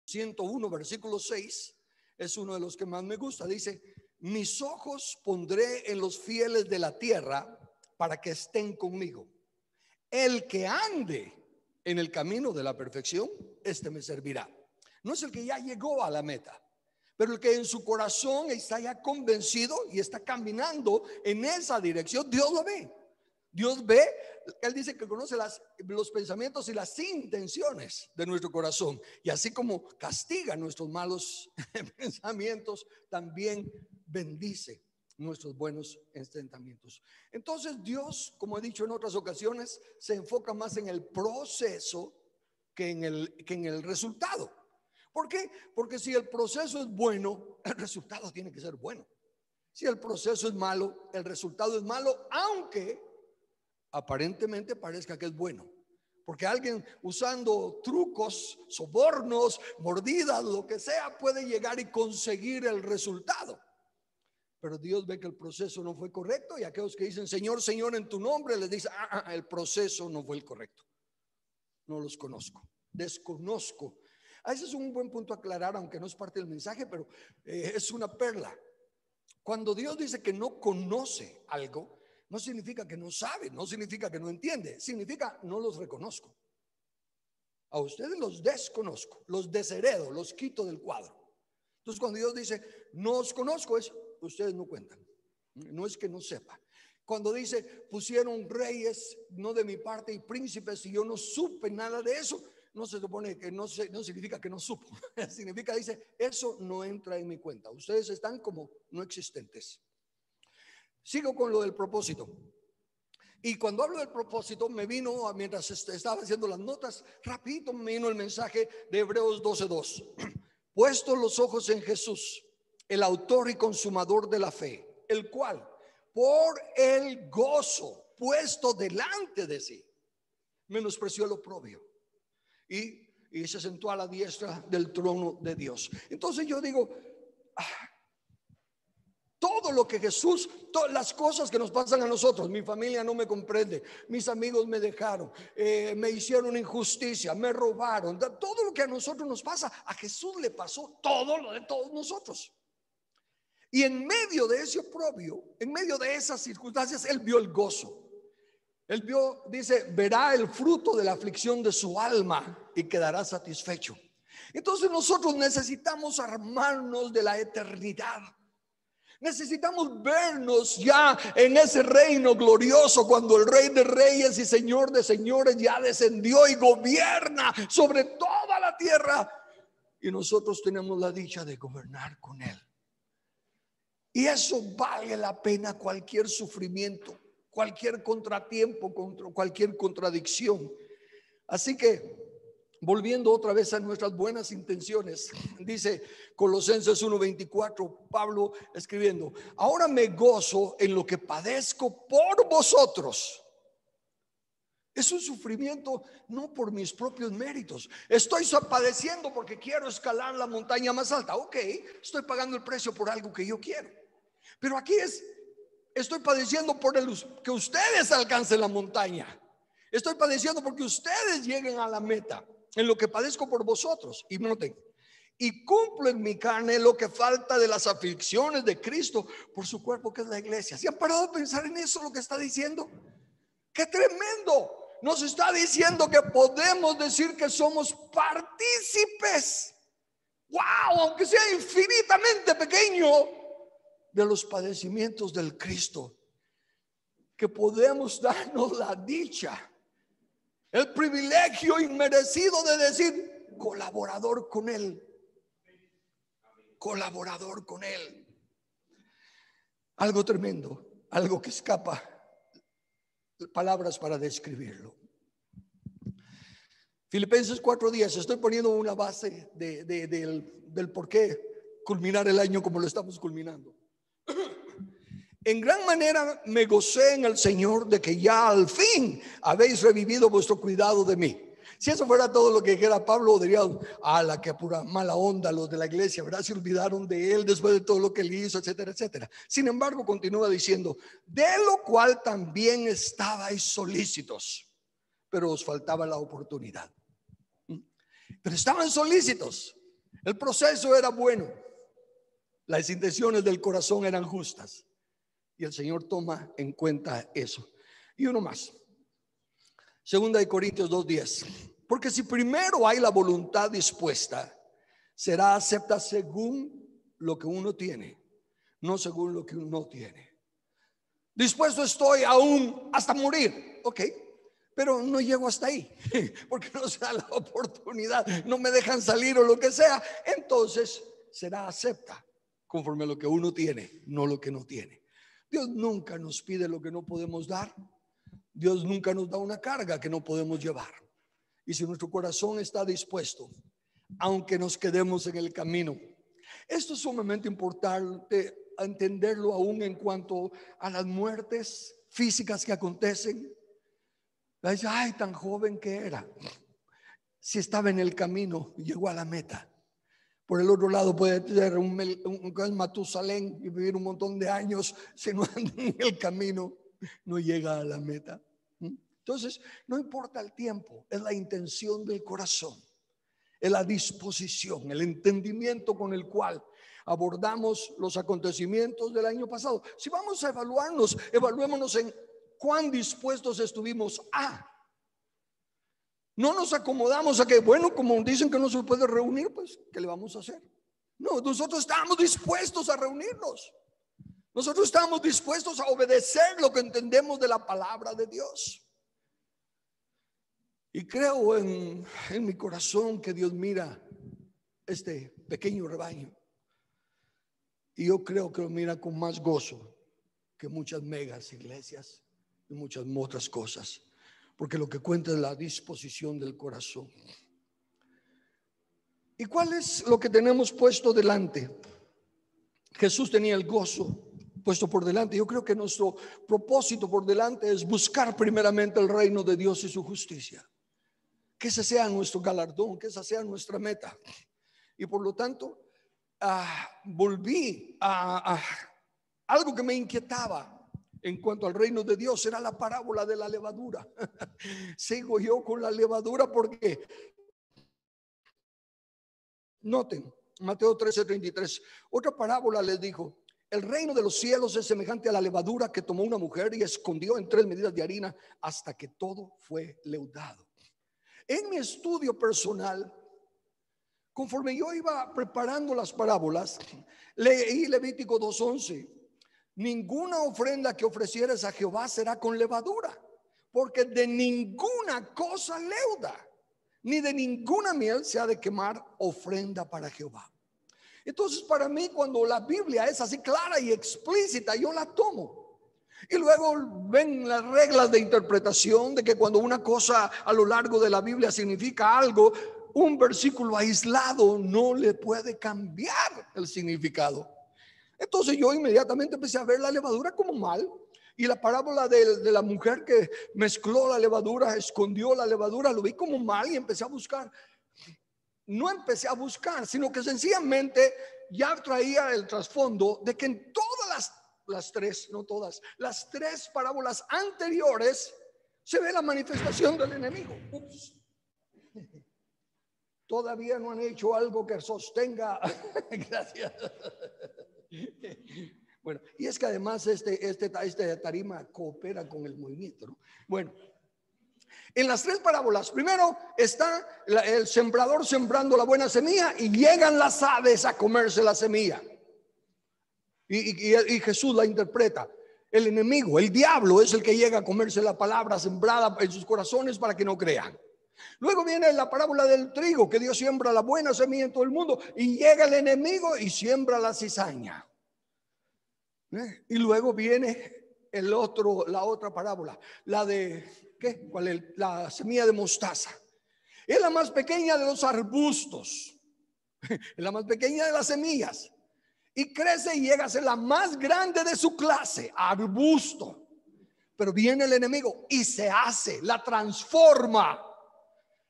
101, versículo 6, es uno de los que más me gusta. Dice: mis ojos pondré en los fieles de la tierra para que estén conmigo. El que ande en el camino de la perfección, este me servirá. No es el que ya llegó a la meta, pero el que en su corazón está ya convencido y está caminando en esa dirección. Dios lo ve. Dios ve, Él dice que conoce los pensamientos y las intenciones de nuestro corazón. Y así como castiga nuestros malos pensamientos, también bendice nuestros buenos pensamientos. Entonces Dios, como he dicho en otras ocasiones, se enfoca más en el proceso que en el resultado. ¿Por qué? Porque si el proceso es bueno, el resultado tiene que ser bueno. Si el proceso es malo, el resultado es malo, aunque aparentemente parezca que es bueno. Porque alguien usando trucos, sobornos, mordidas, lo que sea, puede llegar y conseguir el resultado. Pero Dios ve que el proceso no fue correcto, y aquellos que dicen Señor, Señor en tu nombre, les dice el proceso no fue el correcto. No los conozco, desconozco. Ese es un buen punto a aclarar, aunque no es parte del mensaje, pero es una perla. Cuando Dios dice que no conoce algo, no significa que no sabe, no significa que no entiende, significa no los reconozco. A ustedes los desconozco, los desheredo, los quito del cuadro. Entonces cuando Dios dice no os conozco, es ustedes no cuentan, no es que no sepa. Cuando dice pusieron reyes no de mi parte y príncipes y yo no supe nada de eso, no se supone que no significa que no supo. Significa, dice, eso no entra en mi cuenta. Ustedes están como no existentes. Sigo con lo del propósito. Y cuando hablo del propósito, me vino, mientras estaba haciendo las notas, rapidito me vino el mensaje de Hebreos 12:2. Puestos los ojos en Jesús, el autor y consumador de la fe, el cual por el gozo puesto delante de sí menospreció el oprobio y se sentó a la diestra del trono de Dios. Entonces yo digo, todo lo que Jesús, todas las cosas que nos pasan a nosotros, mi familia no me comprende, mis amigos me dejaron, me hicieron injusticia, me robaron, todo lo que a nosotros nos pasa, a Jesús le pasó todo lo de todos nosotros. Y en medio de ese oprobio, en medio de esas circunstancias, Él vio el gozo. Él vio, dice, verá el fruto de la aflicción de su alma y quedará satisfecho. Entonces nosotros necesitamos armarnos de la eternidad. Necesitamos vernos ya en ese reino glorioso, cuando el Rey de Reyes y Señor de Señores ya descendió y gobierna sobre toda la tierra, y nosotros tenemos la dicha de gobernar con Él. Y eso vale la pena cualquier sufrimiento, cualquier contratiempo, cualquier contradicción. Así que, volviendo otra vez a nuestras buenas intenciones, dice Colosenses 1:24, Pablo escribiendo: ahora me gozo en lo que padezco por vosotros. Es un sufrimiento no por mis propios méritos. Estoy padeciendo porque quiero escalar la montaña más alta. Ok, estoy pagando el precio por algo que yo quiero. Pero aquí estoy padeciendo por que ustedes alcancen la montaña. Estoy padeciendo porque ustedes lleguen a la meta. En lo que padezco por vosotros. Y noten, y cumplo en mi carne lo que falta de las aflicciones de Cristo por su cuerpo, que es la iglesia. ¿Se han parado a pensar en eso, lo que está diciendo? ¡Qué tremendo! Nos está diciendo que podemos decir que somos partícipes, wow, aunque sea infinitamente pequeño, de los padecimientos del Cristo. Que podemos darnos la dicha, el privilegio inmerecido de decir colaborador con Él. Colaborador con Él. Algo tremendo, algo que escapa palabras para describirlo. Filipenses 4:10. Estoy poniendo una base del por qué culminar el año como lo estamos culminando. En gran manera me gocé en el Señor de que ya al fin habéis revivido vuestro cuidado de mí. Si eso fuera todo lo que dijera Pablo, dirían, la que pura mala onda los de la iglesia, ¿verdad? Se olvidaron de él después de todo lo que él hizo, etcétera, etcétera. Sin embargo, continúa diciendo, de lo cual también estabais solícitos, pero os faltaba la oportunidad. Pero estaban solícitos. El proceso era bueno, las intenciones del corazón eran justas, y el Señor toma en cuenta eso. Y uno más, 2 Corintios 2:10. Porque si primero hay la voluntad dispuesta, será acepta según lo que uno tiene, no según lo que uno no tiene. Dispuesto estoy aún hasta morir, ok, pero no llego hasta ahí, porque no se da la oportunidad, no me dejan salir o lo que sea. Entonces será acepta conforme a lo que uno tiene, no lo que no tiene. Dios nunca nos pide lo que no podemos dar. Dios nunca nos da una carga que no podemos llevar. Y si nuestro corazón está dispuesto, aunque nos quedemos en el camino, esto es sumamente importante entenderlo aún en cuanto a las muertes físicas que acontecen. Ay, tan joven que era. Si estaba en el camino, llegó a la meta. Por el otro lado puede ser un Matusalén y vivir un montón de años. Si no anda en el camino, no llega a la meta. Entonces, no importa el tiempo, es la intención del corazón, es la disposición, el entendimiento con el cual abordamos los acontecimientos del año pasado. Si vamos a evaluarnos, evaluémonos en cuán dispuestos estuvimos a. No nos acomodamos a que, bueno, como dicen que no se puede reunir, pues, ¿qué le vamos a hacer? No, nosotros estábamos dispuestos a reunirnos. Nosotros estamos dispuestos a obedecer lo que entendemos de la palabra de Dios. Y creo en mi corazón que Dios mira este pequeño rebaño. Y yo creo que lo mira con más gozo que muchas megas iglesias y muchas otras cosas. Porque lo que cuenta es la disposición del corazón. ¿Y cuál es lo que tenemos puesto delante? Jesús tenía el gozo puesto por delante. Yo creo que nuestro propósito por delante es buscar primeramente el reino de Dios y su justicia. Que ese sea nuestro galardón, que esa sea nuestra meta. Y por lo tanto, volví a algo que me inquietaba en cuanto al reino de Dios. Era la parábola de la levadura. Sigo yo con la levadura porque, noten, Mateo 13:33, otra parábola les dijo: el reino de los cielos es semejante a la levadura que tomó una mujer y escondió en 3 medidas de harina hasta que todo fue leudado. En mi estudio personal, conforme yo iba preparando las parábolas, leí Levítico 2:11. Ninguna ofrenda que ofrecieres a Jehová será con levadura, porque de ninguna cosa leuda, ni de ninguna miel se ha de quemar ofrenda para Jehová. Entonces, para mí, cuando la Biblia es así clara y explícita, yo la tomo. Y luego ven las reglas de interpretación de que cuando una cosa a lo largo de la Biblia significa algo, un versículo aislado no le puede cambiar el significado. Entonces yo inmediatamente empecé a ver la levadura como mal. Y la parábola de la mujer que mezcló la levadura, escondió la levadura, lo vi como mal y empecé a buscar. No empecé a buscar, sino que sencillamente ya traía el trasfondo de que en todas las tres, no todas, las tres parábolas anteriores se ve la manifestación del enemigo. Ups. Todavía no han hecho algo que sostenga. Gracias. Bueno, y es que además este tarima coopera con el movimiento, ¿no? Bueno, en las tres parábolas, primero está el sembrador sembrando la buena semilla y llegan las aves a comerse la semilla. Y Jesús la interpreta. El enemigo, el diablo, es el que llega a comerse la palabra sembrada en sus corazones para que no crean. Luego viene la parábola del trigo, que Dios siembra la buena semilla en todo el mundo y llega el enemigo y siembra la cizaña. Y luego viene la otra parábola, la de ¿qué? ¿Cuál es? La semilla de mostaza. Es la más pequeña de los arbustos, es la más pequeña de las semillas, y crece y llega a ser la más grande de su clase, arbusto. Pero viene el enemigo y se hace, la transforma,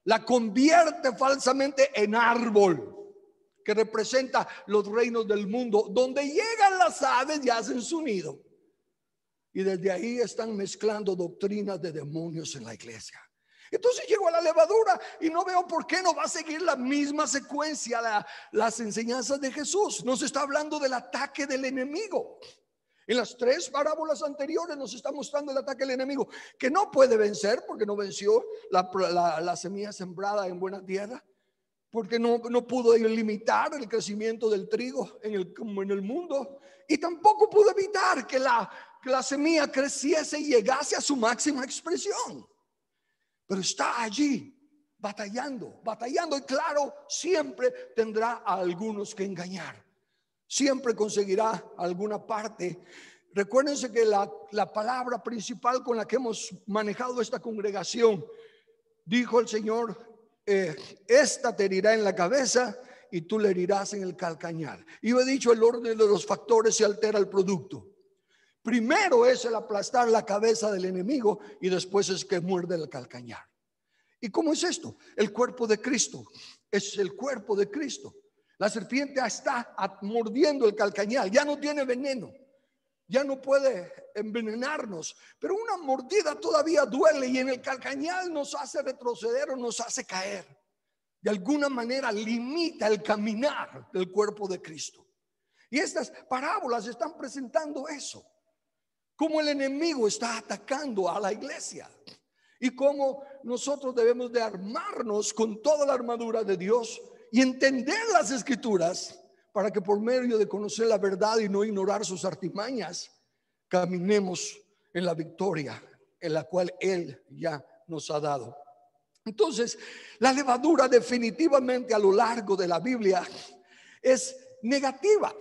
la convierte falsamente en árbol, que representa los reinos del mundo, donde llegan las aves y hacen su nido. Y desde ahí están mezclando doctrinas de demonios en la iglesia. Entonces llego a la levadura y no veo por qué no va a seguir la misma secuencia las enseñanzas de Jesús. Nos está hablando del ataque del enemigo. En las 3 parábolas anteriores nos está mostrando el ataque del enemigo, que no puede vencer porque no venció la semilla sembrada en buena tierra, porque no pudo limitar el crecimiento del trigo como en el mundo, y tampoco pudo evitar que la semilla creciese y llegase a su máxima expresión. Pero está allí batallando, y claro, siempre tendrá a algunos que engañar. Siempre conseguirá alguna parte. Recuérdense que la palabra principal con la que hemos manejado esta congregación, dijo el Señor, esta te herirá en la cabeza y tú le herirás en el calcañar. Y yo he dicho, el orden de los factores se altera el producto. Primero es el aplastar la cabeza del enemigo y después es que muerde el calcañar. ¿Y cómo es esto? El cuerpo de Cristo. Es el cuerpo de Cristo. La serpiente está mordiendo el calcañar, ya no tiene veneno, ya no puede envenenarnos, pero una mordida todavía duele y en el calcañar nos hace retroceder o nos hace caer. De alguna manera limita el caminar del cuerpo de Cristo. Y estas parábolas están presentando eso, cómo el enemigo está atacando a la iglesia y cómo nosotros debemos de armarnos con toda la armadura de Dios y entender las escrituras para que por medio de conocer la verdad y no ignorar sus artimañas, caminemos en la victoria en la cual Él ya nos ha dado. Entonces, la levadura definitivamente a lo largo de la Biblia es negativa.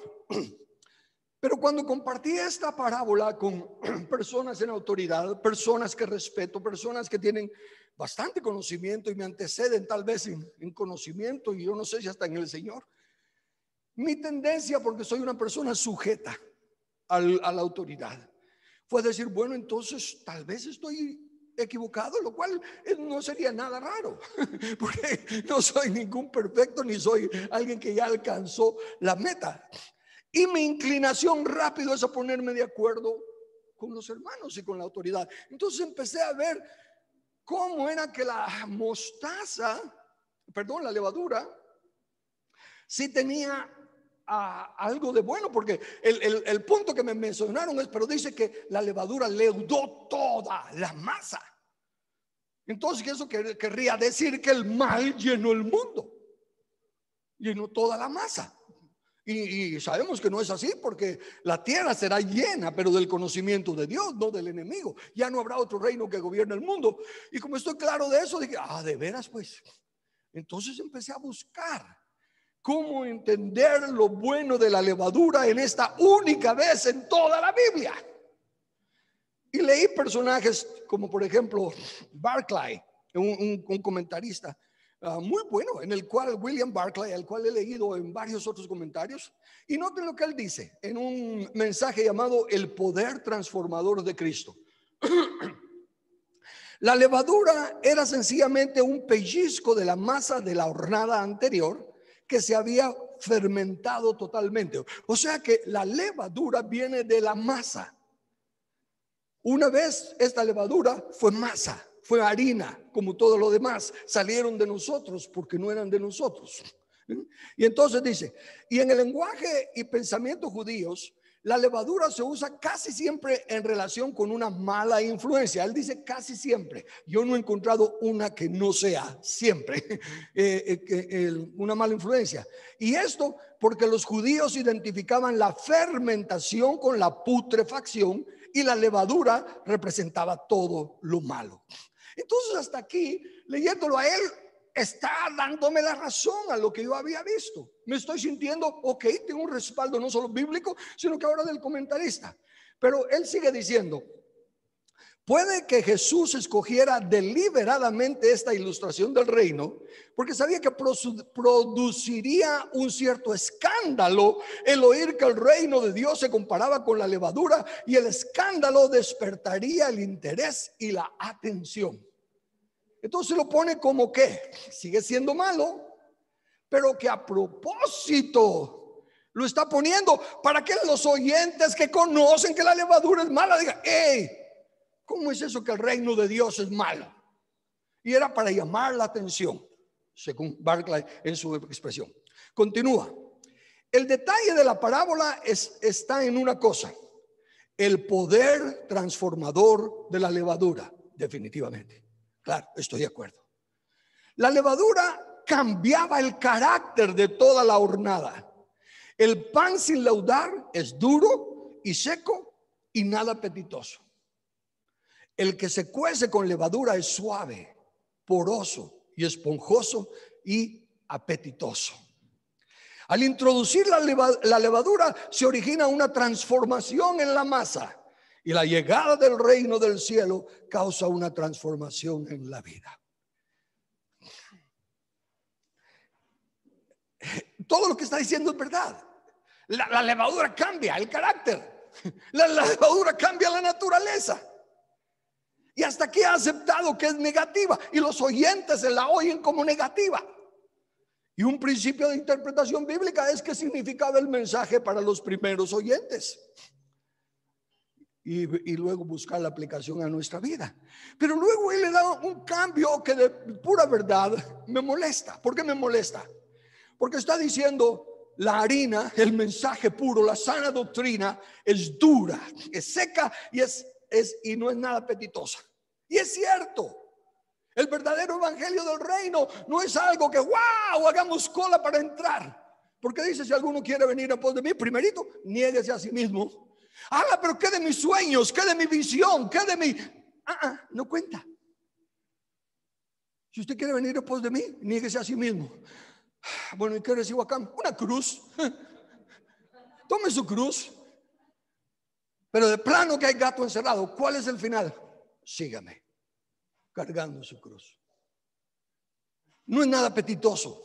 Pero cuando compartí esta parábola con personas en autoridad, personas que respeto, personas que tienen bastante conocimiento y me anteceden tal vez en conocimiento, y yo no sé si hasta en el Señor, mi tendencia, porque soy una persona sujeta a la autoridad, fue decir, bueno, entonces tal vez estoy equivocado, lo cual no sería nada raro, porque no soy ningún perfecto ni soy alguien que ya alcanzó la meta. Y mi inclinación rápido es a ponerme de acuerdo con los hermanos y con la autoridad. Entonces empecé a ver cómo era que la levadura sí tenía algo de bueno, porque el punto que me mencionaron es, pero dice que la levadura leudó toda la masa. Entonces eso querría decir que el mal llenó el mundo, llenó toda la masa. Y sabemos que no es así, porque la tierra será llena, pero del conocimiento de Dios, no del enemigo. Ya no habrá otro reino que gobierne el mundo. Y como estoy claro de eso, dije, de veras pues. Entonces empecé a buscar cómo entender lo bueno de la levadura en esta única vez en toda la Biblia. Y leí personajes como por ejemplo Barclay, un comentarista muy bueno, en el cual William Barclay, al cual he leído en varios otros comentarios, y noten lo que él dice en un mensaje llamado El poder transformador de Cristo. La levadura era sencillamente un pellizco de la masa de la hornada anterior que se había fermentado totalmente. O sea que la levadura viene de la masa. Una vez esta levadura fue masa, fue harina, como todo lo demás, salieron de nosotros porque no eran de nosotros. Y entonces dice, y en el lenguaje y pensamiento judíos, la levadura se usa casi siempre en relación con una mala influencia. Él dice casi siempre. Yo no he encontrado una que no sea siempre una mala influencia. Y esto porque los judíos identificaban la fermentación con la putrefacción y la levadura representaba todo lo malo. Entonces hasta aquí, leyéndolo a él, está dándome la razón a lo que yo había visto. Me estoy sintiendo, ok, tengo un respaldo no solo bíblico, sino que ahora del comentarista. Pero él sigue diciendo, puede que Jesús escogiera deliberadamente esta ilustración del reino, porque sabía que produciría un cierto escándalo el oír que el reino de Dios se comparaba con la levadura, y el escándalo despertaría el interés y la atención. Entonces lo pone como que sigue siendo malo, pero que a propósito lo está poniendo para que los oyentes que conocen que la levadura es mala digan, hey, ¿cómo es eso que el reino de Dios es malo? y era para llamar la atención, según Barclay en su expresión. Continúa. El detalle de la parábola está en una cosa: el poder transformador de la levadura. Definitivamente, claro, estoy de acuerdo. La levadura cambiaba el carácter de toda la hornada. El pan sin leudar es duro y seco y nada apetitoso. El que se cuece con levadura es suave, poroso y esponjoso y apetitoso. Al introducir la levadura se origina una transformación en la masa, y la llegada del reino del cielo causa una transformación en la vida. Todo lo que está diciendo es verdad. La levadura cambia el carácter. La levadura cambia la naturaleza. Y hasta aquí ha aceptado que es negativa, y los oyentes se la oyen como negativa. Y un principio de interpretación bíblica es qué significaba el mensaje para los primeros oyentes. Y luego buscar la aplicación a nuestra vida. Pero luego él le da un cambio que de pura verdad me molesta. ¿Por qué me molesta? Porque está diciendo: la harina, el mensaje puro, la sana doctrina es dura, es seca y no es nada apetitosa. Y es cierto. El verdadero evangelio del reino no es algo que wow, hagamos cola para entrar. Porque dice: si alguno quiere venir a pos de mí, primerito, niéguese a sí mismo. Pero ¿qué de mis sueños? ¿Qué de mi visión? ¿Qué de mi...? No cuenta. Si usted quiere venir a pos de mí, niéguese a sí mismo. Bueno, ¿y qué recibo acá? Una cruz. Tome su cruz. Pero de plano que hay gato encerrado. ¿Cuál es el final? Sígame, cargando su cruz. No es nada apetitoso.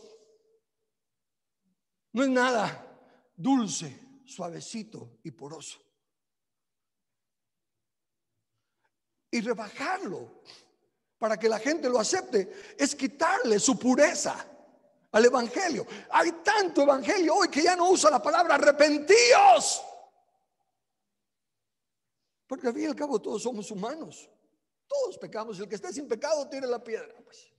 No es nada dulce, suavecito y poroso. Y rebajarlo para que la gente lo acepte es quitarle su pureza al evangelio. Hay tanto evangelio hoy que ya no usa la palabra arrepentíos, porque al fin y al cabo todos somos humanos, todos pecamos. El que esté sin pecado tire la piedra, pues.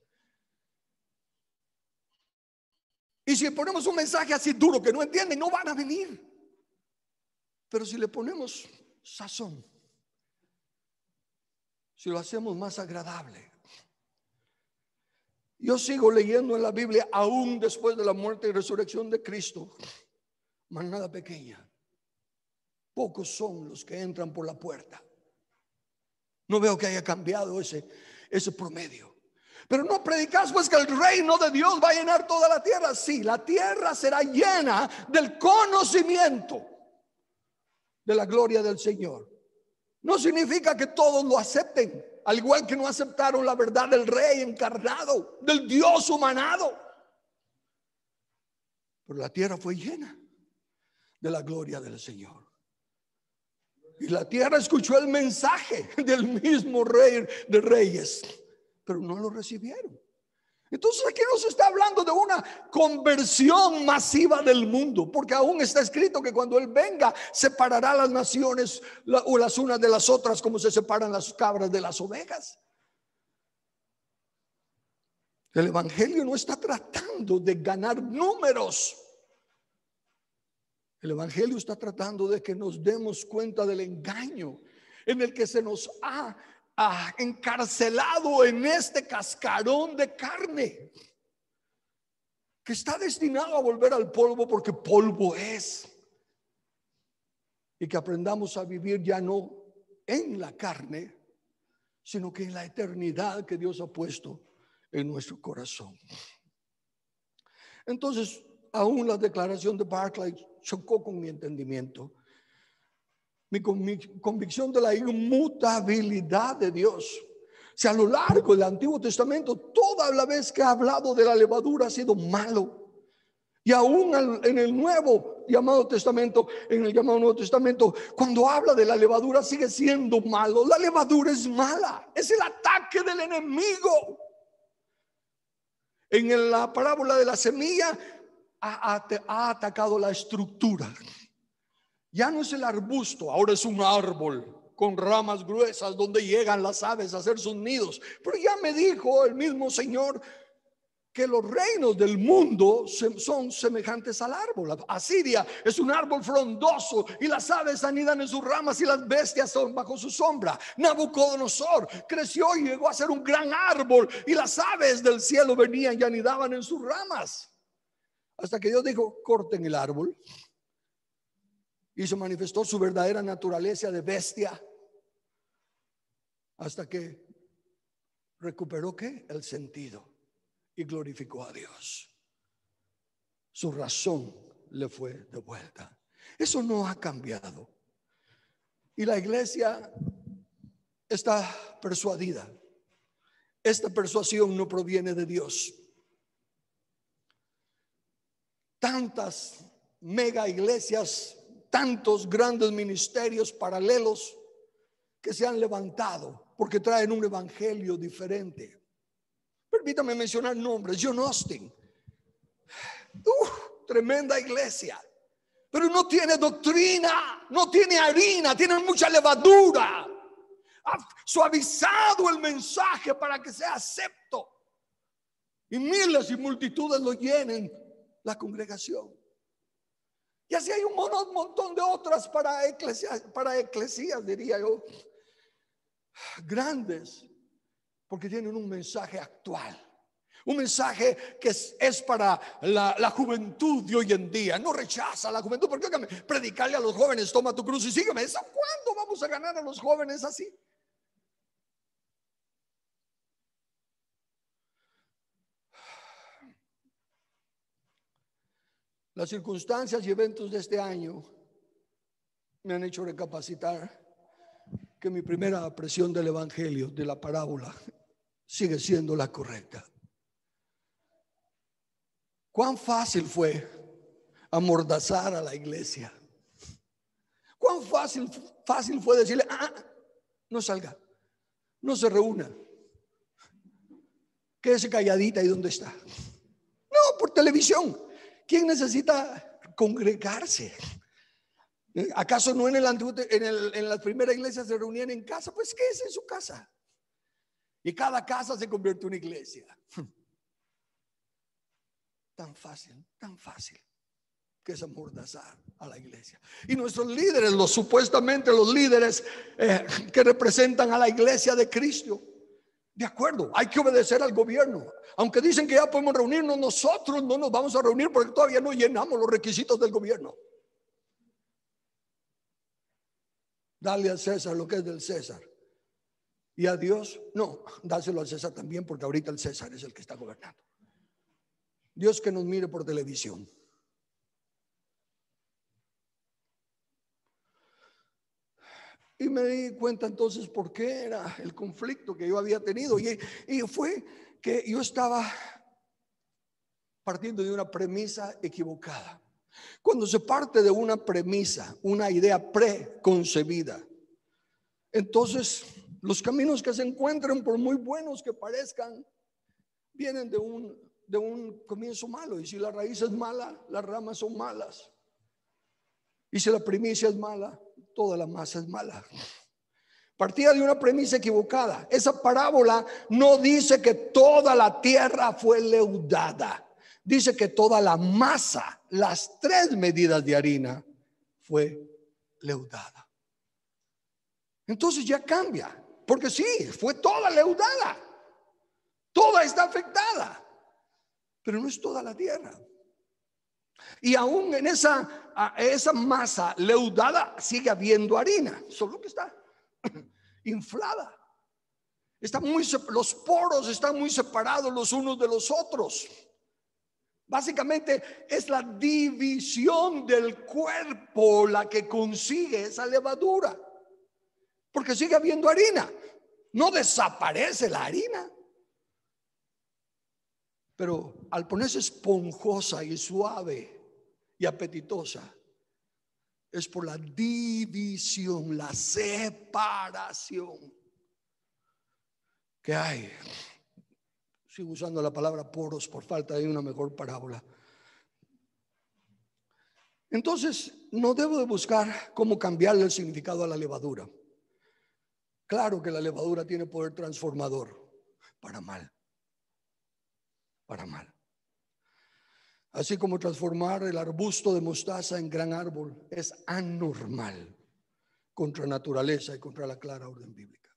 Y si ponemos un mensaje así duro que no entienden, no van a venir. Pero si le ponemos sazón, si lo hacemos más agradable. Yo sigo leyendo en la Biblia, aún después de la muerte y resurrección de Cristo, manada pequeña, pocos son los que entran por la puerta. No veo que haya cambiado ese promedio. Pero no predicas pues que el reino de Dios va a llenar toda la tierra. Sí, la tierra será llena del conocimiento de la gloria del Señor. No significa que todos lo acepten, al igual que no aceptaron la verdad del Rey encarnado, del Dios humanado. Pero la tierra fue llena de la gloria del Señor. Y la tierra escuchó el mensaje del mismo Rey de Reyes, pero no lo recibieron. Entonces aquí no se está hablando de una conversión masiva del mundo, porque aún está escrito que cuando Él venga separará las naciones o las unas de las otras, como se separan las cabras de las ovejas. El evangelio no está tratando de ganar números. El evangelio está tratando de que nos demos cuenta del engaño en el que se nos ha encarcelado en este cascarón de carne, que está destinado a volver al polvo, porque polvo es. Y que aprendamos a vivir ya no en la carne, sino que en la eternidad que Dios ha puesto en nuestro corazón. Entonces, aún la declaración de Barclay chocó con mi entendimiento. Mi convicción de la inmutabilidad de Dios. Si a lo largo del Antiguo Testamento, toda la vez que ha hablado de la levadura ha sido malo. Y aún en el Nuevo llamado Testamento, en el llamado Nuevo Testamento, cuando habla de la levadura sigue siendo malo. La levadura es mala, es el ataque del enemigo. En la parábola de la semilla ha atacado la estructura. Ya no es el arbusto, ahora es un árbol. con ramas gruesas donde llegan las aves a hacer sus nidos. Pero ya me dijo el mismo Señor que los reinos del mundo son semejantes al árbol. Asiria es un árbol frondoso y las aves anidan en sus ramas y las bestias son bajo su sombra. Nabucodonosor creció y llegó a ser un gran árbol y las aves del cielo venían y anidaban en sus ramas. Hasta que Dios dijo: corten el árbol. Y se manifestó su verdadera naturaleza de bestia. Hasta que recuperó ¿qué? El sentido. Y glorificó a Dios. Su razón le fue devuelta. Eso no ha cambiado. Y la iglesia está persuadida. Esta persuasión no proviene de Dios. Tantas mega iglesias, tantos grandes ministerios paralelos que se han levantado porque traen un evangelio diferente. Permítame mencionar nombres. John Austin, tremenda iglesia, pero no tiene doctrina, no tiene harina, tiene mucha levadura. Ha suavizado el mensaje para que sea acepto y miles y multitudes lo llenen la congregación. Y así hay un montón de otras para eclesías, diría yo, grandes, porque tienen un mensaje actual, un mensaje que es para la juventud de hoy en día. No rechaza a la juventud, porque óigame, predicarle a los jóvenes: toma tu cruz y sígueme. ¿Eso cuándo vamos a ganar a los jóvenes así? Las circunstancias y eventos de este año me han hecho recapacitar que mi primera apreciación del evangelio, de la parábola, sigue siendo la correcta. Cuán fácil fue amordazar a la iglesia. Cuán fácil fue decirle: no salga, no se reúna, quédese calladita. ¿Y dónde está? No, por televisión. ¿Quién necesita congregarse? ¿Acaso no en la primera iglesia se reunían en casa? Pues quédese en su casa. Y cada casa se convierte en una iglesia. Tan fácil que es amordazar a la iglesia. Y nuestros líderes, supuestamente los líderes que representan a la iglesia de Cristo, de acuerdo, hay que obedecer al gobierno. Aunque dicen que ya podemos reunirnos, nosotros no nos vamos a reunir porque todavía no llenamos los requisitos del gobierno. Dale al César lo que es del César. Y a Dios, no, dáselo al César también, porque ahorita el César es el que está gobernando. Dios que nos mire por televisión. Y me di cuenta entonces por qué era el conflicto que yo había tenido. Y fue que yo estaba partiendo de una premisa equivocada. Cuando se parte de una premisa, una idea preconcebida, entonces los caminos que se encuentran, por muy buenos que parezcan, vienen de un comienzo malo. Y si la raíz es mala, las ramas son malas. Y si la primicia es mala, toda la masa es mala. Partía de una premisa equivocada. Esa parábola no dice que toda la tierra fue leudada. Dice que toda la masa, las 3 medidas de harina, fue leudada. Entonces ya cambia, porque sí, fue toda leudada. Toda está afectada, pero no es toda la tierra. Y aún en esa masa leudada sigue habiendo harina, solo que está inflada. Los poros están muy separados los unos de los otros. Básicamente es la división del cuerpo la que consigue esa levadura, porque sigue habiendo harina. No desaparece la harina, pero al ponerse esponjosa y suave y apetitosa, es por la división, la separación que hay. Sigo usando la palabra poros por falta de una mejor parábola. Entonces, no debo de buscar cómo cambiarle el significado a la levadura. Claro que la levadura tiene poder transformador, para mal, para mal. Así como transformar el arbusto de mostaza en gran árbol es anormal, contra naturaleza y contra la clara orden bíblica.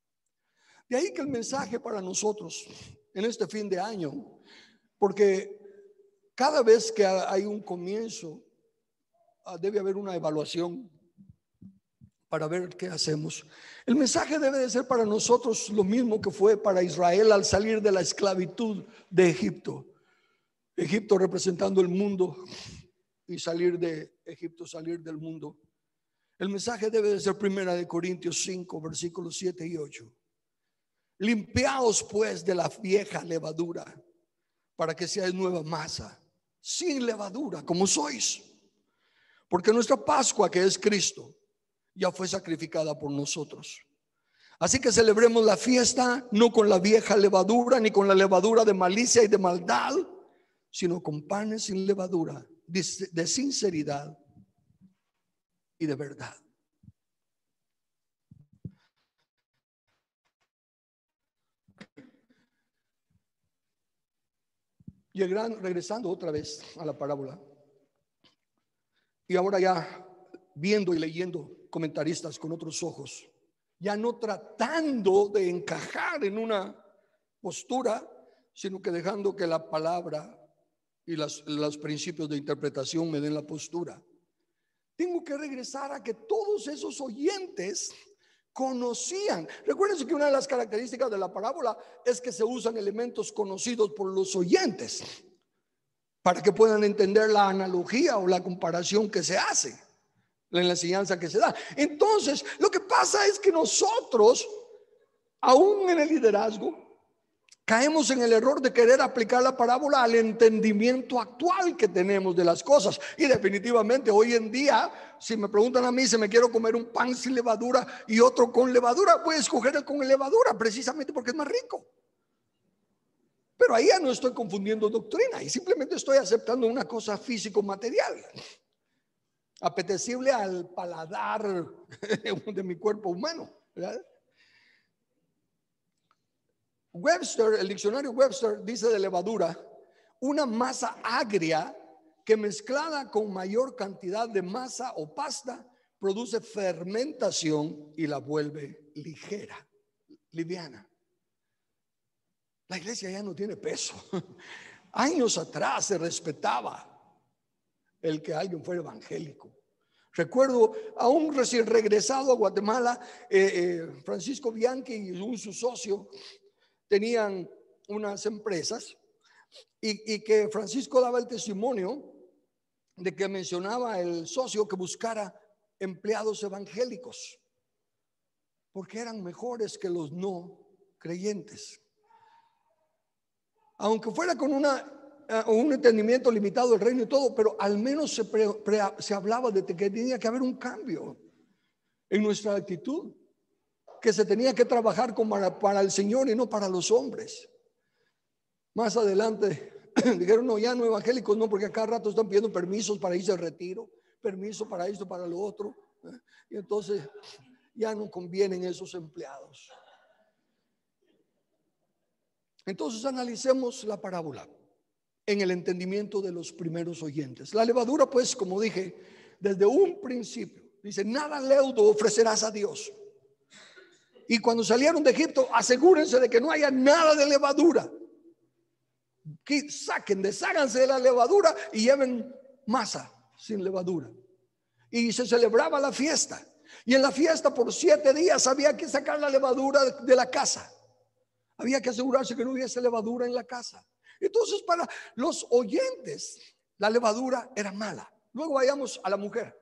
De ahí que el mensaje para nosotros en este fin de año, porque cada vez que hay un comienzo, debe haber una evaluación para ver qué hacemos. El mensaje debe de ser para nosotros lo mismo que fue para Israel al salir de la esclavitud de Egipto. Egipto representando el mundo y salir de Egipto, salir del mundo. El mensaje debe de ser 1 Corintios 5, versículos 7 y 8. Limpiaos pues de la vieja levadura, para que seáis nueva masa, sin levadura, como sois. Porque nuestra Pascua, que es Cristo, ya fue sacrificada por nosotros. Así que celebremos la fiesta no con la vieja levadura, ni con la levadura de malicia y de maldad, sino con panes sin levadura, de sinceridad y de verdad. Regresando otra vez a la parábola, y ahora ya viendo y leyendo comentaristas con otros ojos, ya no tratando de encajar en una postura, sino que dejando que la palabra y los principios de interpretación me den la postura. Tengo que regresar a que todos esos oyentes conocían. Recuérdense que una de las características de la parábola es que se usan elementos conocidos por los oyentes para que puedan entender la analogía o la comparación que se hace en la enseñanza que se da. Entonces, lo que pasa es que nosotros, aún en el liderazgo, caemos en el error de querer aplicar la parábola al entendimiento actual que tenemos de las cosas. Y definitivamente hoy en día, si me preguntan a mí si me quiero comer un pan sin levadura y otro con levadura, voy a escoger el con levadura precisamente porque es más rico. Pero ahí ya no estoy confundiendo doctrina y simplemente estoy aceptando una cosa físico-material, apetecible al paladar de mi cuerpo humano, ¿verdad? Webster, el diccionario Webster dice de levadura, una masa agria que mezclada con mayor cantidad de masa o pasta produce fermentación y la vuelve ligera, liviana. La iglesia ya no tiene peso. Años atrás se respetaba el que alguien fuera evangélico. Recuerdo a un recién regresado a Guatemala, Francisco Bianchi y su socio tenían unas empresas y que Francisco daba el testimonio de que mencionaba el socio que buscara empleados evangélicos porque eran mejores que los no creyentes. Aunque fuera con un entendimiento limitado del reino y todo, pero al menos se hablaba de que tenía que haber un cambio en nuestra actitud, que se tenía que trabajar para el Señor y no para los hombres. Más adelante dijeron, no, ya no evangélicos, no, porque a cada rato están pidiendo permisos para irse al retiro, permiso para esto, para lo otro, y entonces ya no convienen esos empleados. Entonces analicemos la parábola en el entendimiento de los primeros oyentes. La levadura, pues, como dije, desde un principio, dice, nada leudo ofrecerás a Dios. Y cuando salieron de Egipto, asegúrense de que no haya nada de levadura. Que desháganse de la levadura y lleven masa sin levadura. Y se celebraba la fiesta. Y en la fiesta por 7 días había que sacar la levadura de la casa. Había que asegurarse que no hubiese levadura en la casa. Entonces, para los oyentes, la levadura era mala. Luego vayamos a la mujer.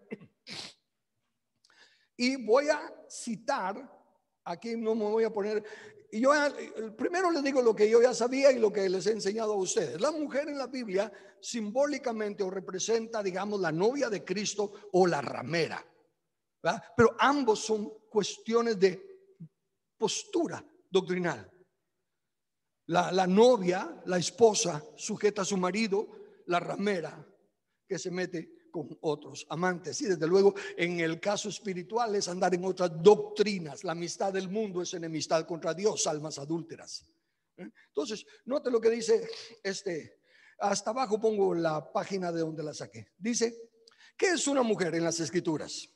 Y voy a citar, aquí no me voy a poner, y yo primero les digo lo que yo ya sabía y lo que les he enseñado a ustedes. La mujer en la Biblia simbólicamente o representa, digamos, la novia de Cristo o la ramera, ¿verdad? Pero ambos son cuestiones de postura doctrinal. La novia, la esposa, sujeta a su marido, la ramera que se mete con otros amantes. Y desde luego, en el caso espiritual es andar en otras doctrinas. La amistad del mundo es enemistad contra Dios, almas adúlteras. Entonces, note lo que dice hasta abajo pongo la página de donde la saqué. Dice, ¿qué es una mujer en las escrituras?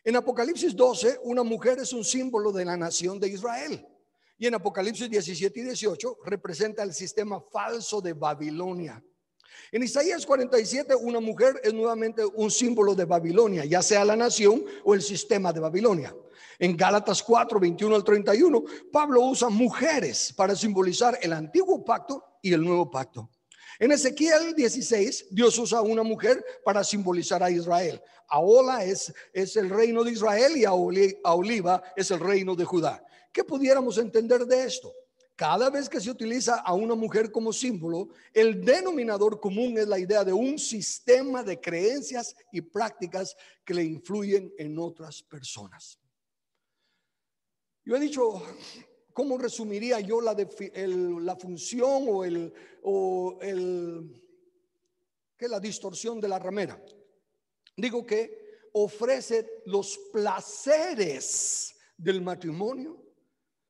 En Apocalipsis 12, una mujer es un símbolo de la nación de Israel. Y en Apocalipsis 17 y 18 representa el sistema falso de Babilonia. En Isaías 47, una mujer es nuevamente un símbolo de Babilonia, ya sea la nación o el sistema de Babilonia. En Gálatas 4, 21 al 31, Pablo usa mujeres para simbolizar el antiguo pacto y el nuevo pacto. En Ezequiel 16, Dios usa a una mujer para simbolizar a Israel. Ahola es el reino de Israel y Aholiba es el reino de Judá. ¿Qué pudiéramos entender de esto? Cada vez que se utiliza a una mujer como símbolo, el denominador común es la idea de un sistema de creencias y prácticas que le influyen en otras personas. Yo he dicho, ¿cómo resumiría yo la función que la distorsión de la ramera? Digo que ofrece los placeres del matrimonio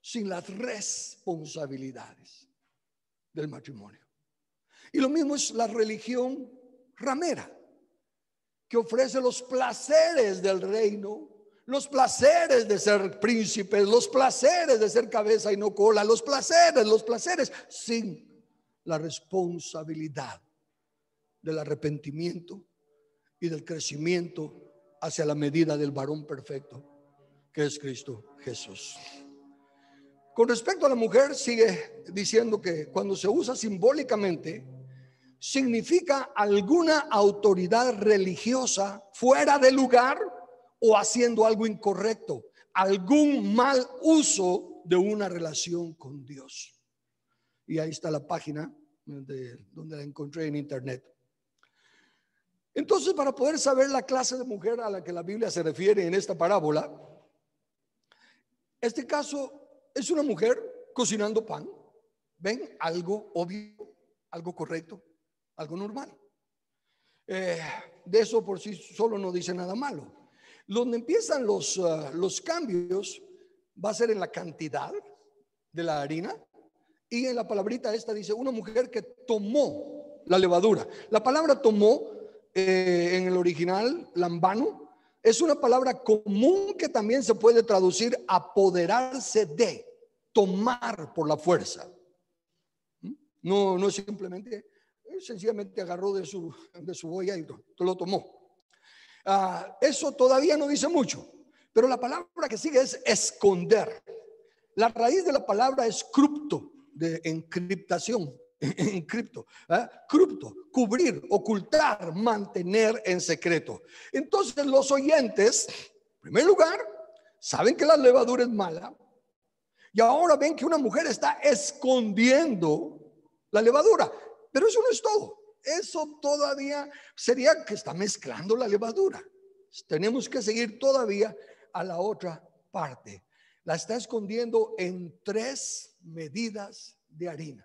sin las responsabilidades del matrimonio. Y lo mismo es la religión ramera, que ofrece los placeres del reino, los placeres de ser príncipes, los placeres de ser cabeza y no cola, los placeres sin la responsabilidad del arrepentimiento y del crecimiento hacia la medida del varón perfecto que es Cristo Jesús. Con respecto a la mujer, sigue diciendo que cuando se usa simbólicamente, significa alguna autoridad religiosa fuera de lugar o haciendo algo incorrecto, algún mal uso de una relación con Dios. Y ahí está la página donde la encontré en internet. Entonces, para poder saber la clase de mujer a la que la Biblia se refiere en esta parábola, este caso es una mujer cocinando pan. ¿Ven? Algo obvio, algo correcto, algo normal. De eso por sí solo no dice nada malo. Donde empiezan los cambios va a ser en la cantidad de la harina. Y en la palabrita esta dice una mujer que tomó la levadura. La palabra tomó en el original, lambano, es una palabra común que también se puede traducir apoderarse de, tomar por la fuerza. No simplemente, sencillamente agarró de su olla y lo tomó. Eso todavía no dice mucho, pero la palabra que sigue es esconder. La raíz de la palabra es cripto, de encriptación, cripto, cubrir, ocultar, mantener en secreto. Entonces los oyentes, en primer lugar, saben que la levadura es mala y ahora ven que una mujer está escondiendo la levadura, pero eso no es todo. Eso todavía sería que está mezclando la levadura. Tenemos que seguir todavía a la otra parte. La está escondiendo en 3 medidas de harina.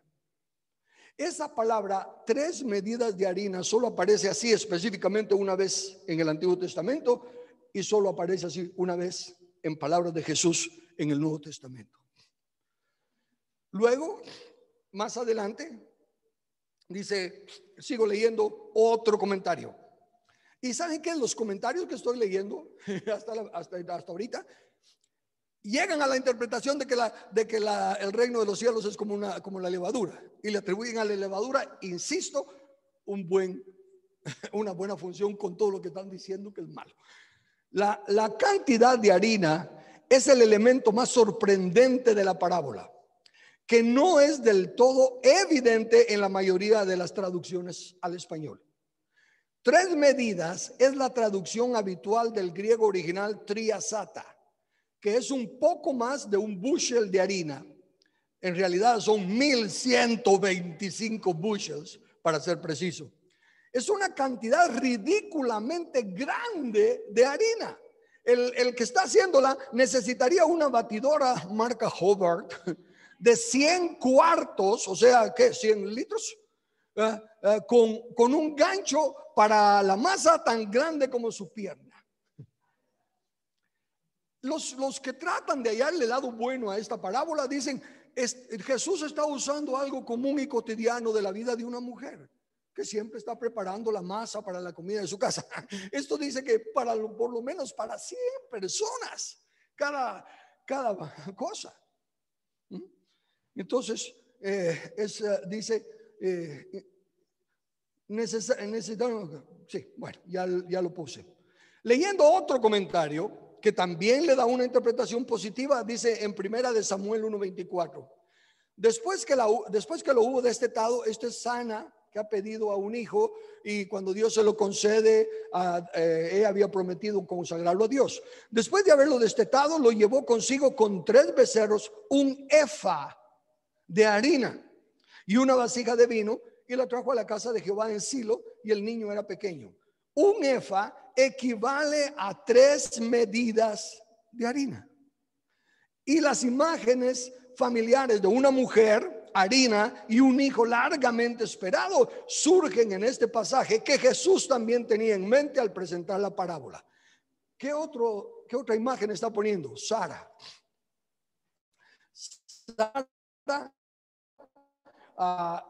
Esa palabra 3 medidas de harina solo aparece así específicamente una vez en el Antiguo Testamento y solo aparece así una vez en palabras de Jesús en el Nuevo Testamento. Luego, más adelante, dice, sigo leyendo otro comentario. ¿Y saben qué? Los comentarios que estoy leyendo hasta ahorita llegan a la interpretación de que el reino de los cielos es como la levadura, y le atribuyen a la levadura, insisto, una buena función con todo lo que están diciendo que es malo. La cantidad de harina es el elemento más sorprendente de la parábola, que no es del todo evidente en la mayoría de las traducciones al español. 3 medidas es la traducción habitual del griego original triasata, que es un poco más de un bushel de harina. En realidad son 1125 bushels, para ser preciso. Es una cantidad ridículamente grande de harina. El que está haciéndola necesitaría una batidora marca Hobart de 100 cuartos, o sea, ¿qué? 100 litros, con un gancho para la masa tan grande como su pierna. Los que tratan de hallarle el lado bueno a esta parábola dicen, Jesús está usando algo común y cotidiano de la vida de una mujer que siempre está preparando la masa para la comida de su casa. Esto dice que por lo menos para 100 personas cada cosa. Entonces dice necesitamos, sí, bueno, ya lo puse. Leyendo otro comentario que también le da una interpretación positiva, dice en Primera de Samuel 1:24, después que lo hubo destetado, esta es Sana, que ha pedido a un hijo, y cuando Dios se lo concede, ella había prometido consagrarlo a Dios. Después de haberlo destetado, lo llevó consigo con 3 becerros, un efa de harina y una vasija de vino, y la trajo a la casa de Jehová en Silo, y el niño era pequeño. Un efa equivale a 3 medidas de harina. Y las imágenes familiares de una mujer, harina y un hijo largamente esperado surgen en este pasaje que Jesús también tenía en mente al presentar la parábola. ¿Qué otra imagen está poniendo? Sara. Sara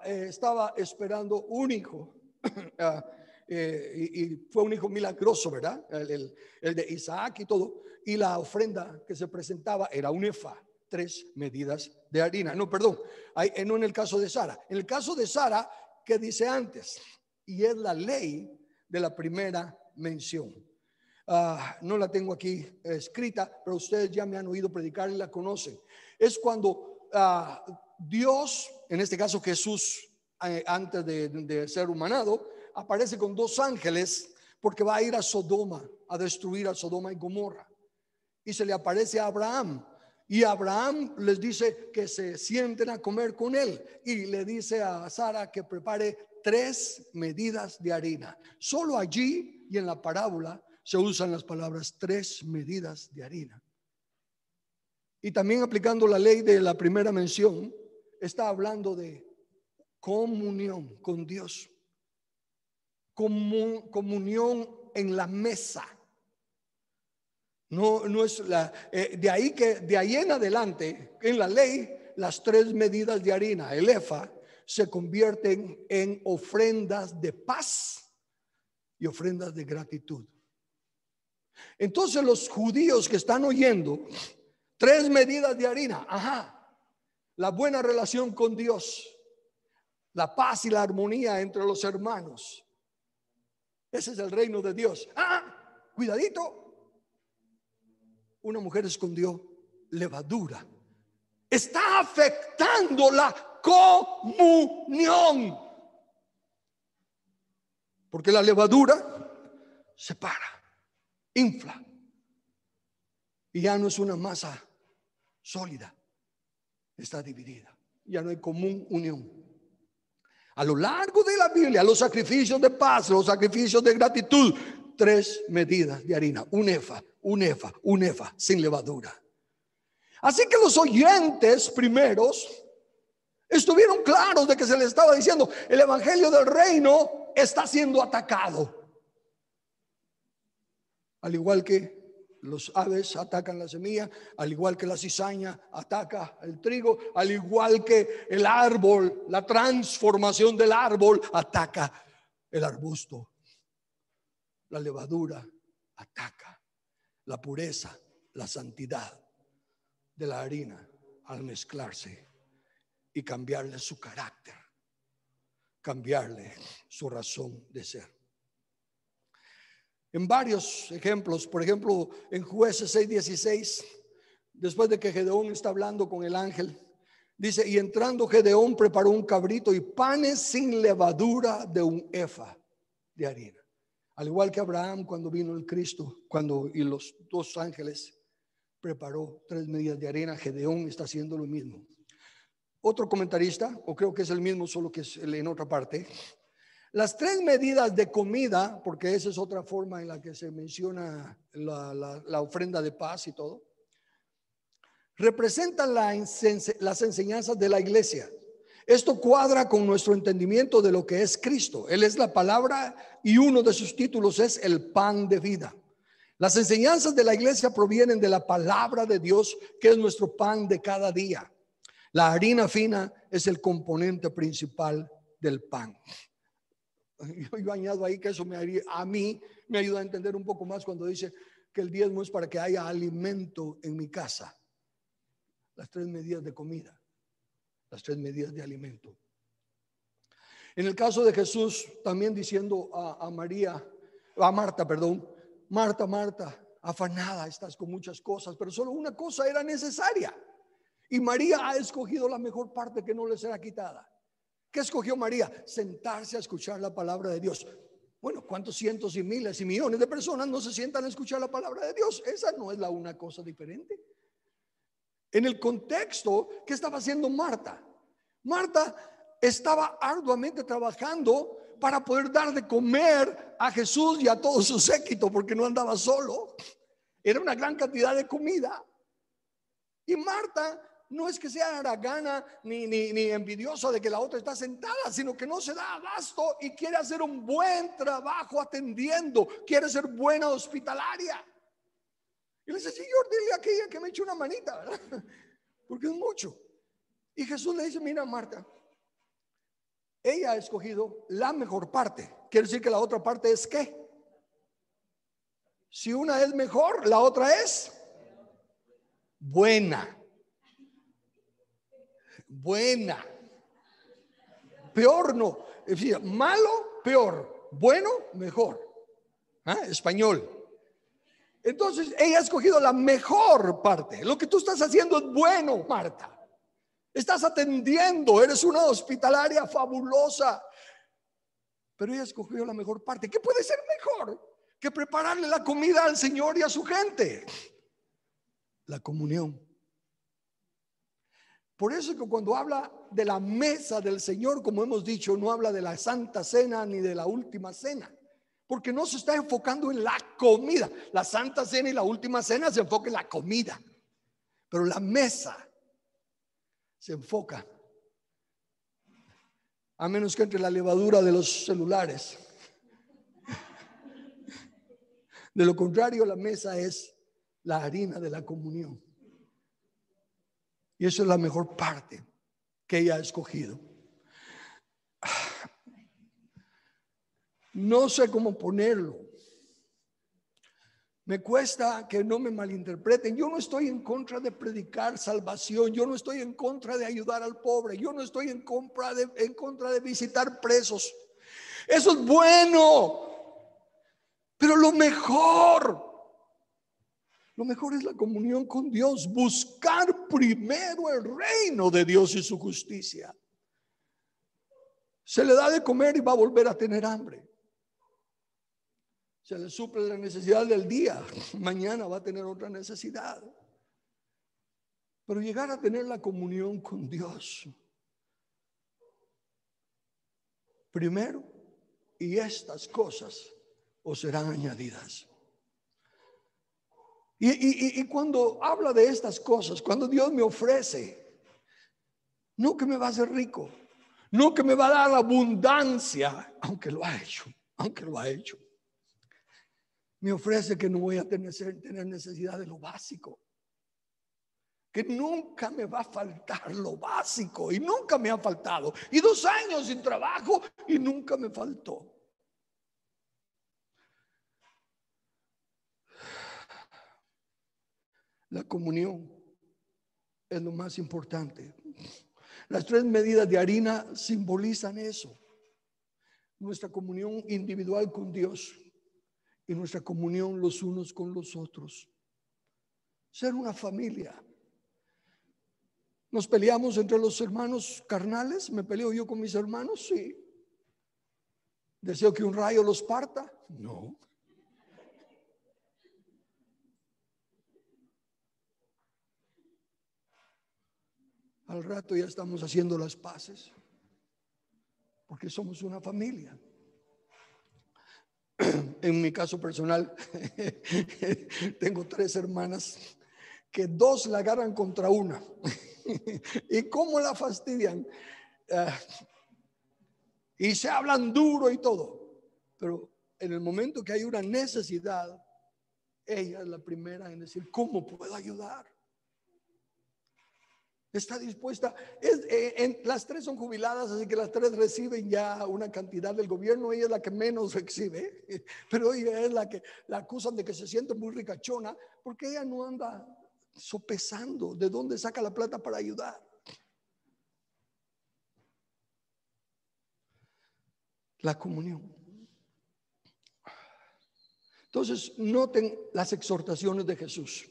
estaba esperando un hijo. Y fue un hijo milagroso, ¿verdad? El de Isaac y todo. Y la ofrenda que se presentaba era un efa, 3 medidas de harina. No, perdón, no en el caso de Sara. En el caso de Sara, que dice antes, y es la ley de la primera mención. No la tengo aquí escrita, pero ustedes ya me han oído predicar y la conocen. Es cuando Dios, en este caso Jesús, antes de ser humanado, aparece con 2 ángeles porque va a ir a Sodoma, a destruir a Sodoma y Gomorra. Y se le aparece a Abraham, y Abraham les dice que se sienten a comer con él, y le dice a Sara que prepare 3 medidas de harina. Solo allí y en la parábola se usan las palabras 3 medidas de harina. Y también aplicando la ley de la primera mención, está hablando de comunión con Dios, comunión en la mesa. No es de ahí en adelante en la ley las 3 medidas de harina, el efa, se convierten en ofrendas de paz y ofrendas de gratitud. Entonces los judíos que están oyendo 3 medidas de harina, la buena relación con Dios, la paz y la armonía entre los hermanos, ese es el reino de Dios. Cuidadito, una mujer escondió levadura. Está afectando la comunión, porque la levadura separa, infla, y ya no es una masa sólida, está dividida, ya no hay común unión. A lo largo de la Biblia, los sacrificios de paz, los sacrificios de gratitud, 3 medidas de harina, un efa, sin levadura. Así que los oyentes primeros estuvieron claros de que se les estaba diciendo: el evangelio del reino está siendo atacado. Al igual que los aves atacan la semilla, al igual que la cizaña ataca el trigo, al igual que el árbol, la transformación del árbol ataca el arbusto. La levadura ataca la pureza, la santidad de la harina al mezclarse y cambiarle su carácter, cambiarle su razón de ser. En varios ejemplos, por ejemplo, en Jueces 6:16, después de que Gedeón está hablando con el ángel, dice: y entrando Gedeón preparó un cabrito y panes sin levadura de un efa de harina. Al igual que Abraham cuando vino el Cristo, y los 2 ángeles preparó 3 medidas de harina, Gedeón está haciendo lo mismo. Otro comentarista, o creo que es el mismo, solo que es en otra parte, las 3 medidas de comida, porque esa es otra forma en la que se menciona la ofrenda de paz y todo, representan las enseñanzas de la iglesia. Esto cuadra con nuestro entendimiento de lo que es Cristo. Él es la palabra y uno de sus títulos es el pan de vida. Las enseñanzas de la iglesia provienen de la palabra de Dios, que es nuestro pan de cada día. La harina fina es el componente principal del pan. Yo añado ahí que eso a mí me ayuda a entender un poco más cuando dice que el diezmo es para que haya alimento en mi casa. Las 3 medidas de comida, las 3 medidas de alimento. En el caso de Jesús, también diciendo a Marta, Marta, Marta, afanada estás con muchas cosas, pero solo una cosa era necesaria. Y María ha escogido la mejor parte que no le será quitada. ¿Qué escogió María? Sentarse a escuchar la palabra de Dios. Bueno, ¿cuántos cientos y miles y millones de personas no se sientan a escuchar la palabra de Dios? Esa no es una cosa diferente. En el contexto, ¿qué estaba haciendo Marta? Marta estaba arduamente trabajando para poder dar de comer a Jesús y a todo su séquito, porque no andaba solo. Era una gran cantidad de comida. Y Marta no es que sea haragana ni envidiosa de que la otra está sentada, sino que no se da abasto y quiere hacer un buen trabajo atendiendo, quiere ser buena hospitalaria. Y le dice: Señor, dile a aquella que me eche una manita, ¿verdad? Porque es mucho. Y Jesús le dice: mira, Marta, ella ha escogido la mejor parte. Quiere decir que la otra parte es ¿qué? Si una es mejor, la otra es buena. Buena. Peor no. Es decir, malo, peor. Bueno, mejor. Español. Entonces ella ha escogido la mejor parte. Lo que tú estás haciendo es bueno, Marta. Estás atendiendo, eres una hospitalaria fabulosa. Pero ella escogió la mejor parte. ¿Qué puede ser mejor que prepararle la comida al Señor y a su gente? La comunión. Por eso que cuando habla de la mesa del Señor, como hemos dicho, no habla de la Santa Cena ni de la Última Cena, porque no se está enfocando en la comida. La Santa Cena y la Última Cena se enfoca en la comida, pero la mesa se enfoca, a menos que entre la levadura de los celulares. De lo contrario, la mesa es la harina de la comunión. Y eso es la mejor parte que ella ha escogido. No sé cómo ponerlo. Me cuesta que no me malinterpreten. Yo no estoy en contra de predicar salvación. Yo no estoy en contra de ayudar al pobre. Yo no estoy en contra de visitar presos. Eso es bueno. Pero lo mejor es la comunión con Dios. Buscar primero el reino de Dios y su justicia. Se le da de comer y va a volver a tener hambre. Se le suple la necesidad del día, mañana va a tener otra necesidad. Pero llegar a tener la comunión con Dios primero, y estas cosas os serán añadidas. Y cuando habla de estas cosas, cuando Dios me ofrece, no que me va a hacer rico, no que me va a dar la abundancia, aunque lo ha hecho. Me ofrece que no voy a tener necesidad de lo básico, que nunca me va a faltar lo básico, y nunca me ha faltado. Y 2 años sin trabajo y nunca me faltó. La comunión es lo más importante. Las 3 medidas de harina simbolizan eso: nuestra comunión individual con Dios y nuestra comunión los unos con los otros. Ser una familia. ¿Nos peleamos entre los hermanos carnales? ¿Me peleo yo con mis hermanos? Sí. ¿Deseo que un rayo los parta? No. Al rato ya estamos haciendo las paces, porque somos una familia. En mi caso personal, tengo 3 hermanas que 2 la agarran contra una. ¿Y cómo la fastidian? y se hablan duro y todo, pero en el momento que hay una necesidad, ella es la primera en decir, ¿cómo puedo ayudar? Está dispuesta. Las tres son jubiladas, así que las tres reciben ya una cantidad del gobierno. Ella es la que menos recibe, pero ella es la que la acusan de que se siente muy ricachona, porque ella no anda sopesando de dónde saca la plata para ayudar. La comunión. Entonces, noten las exhortaciones de Jesús.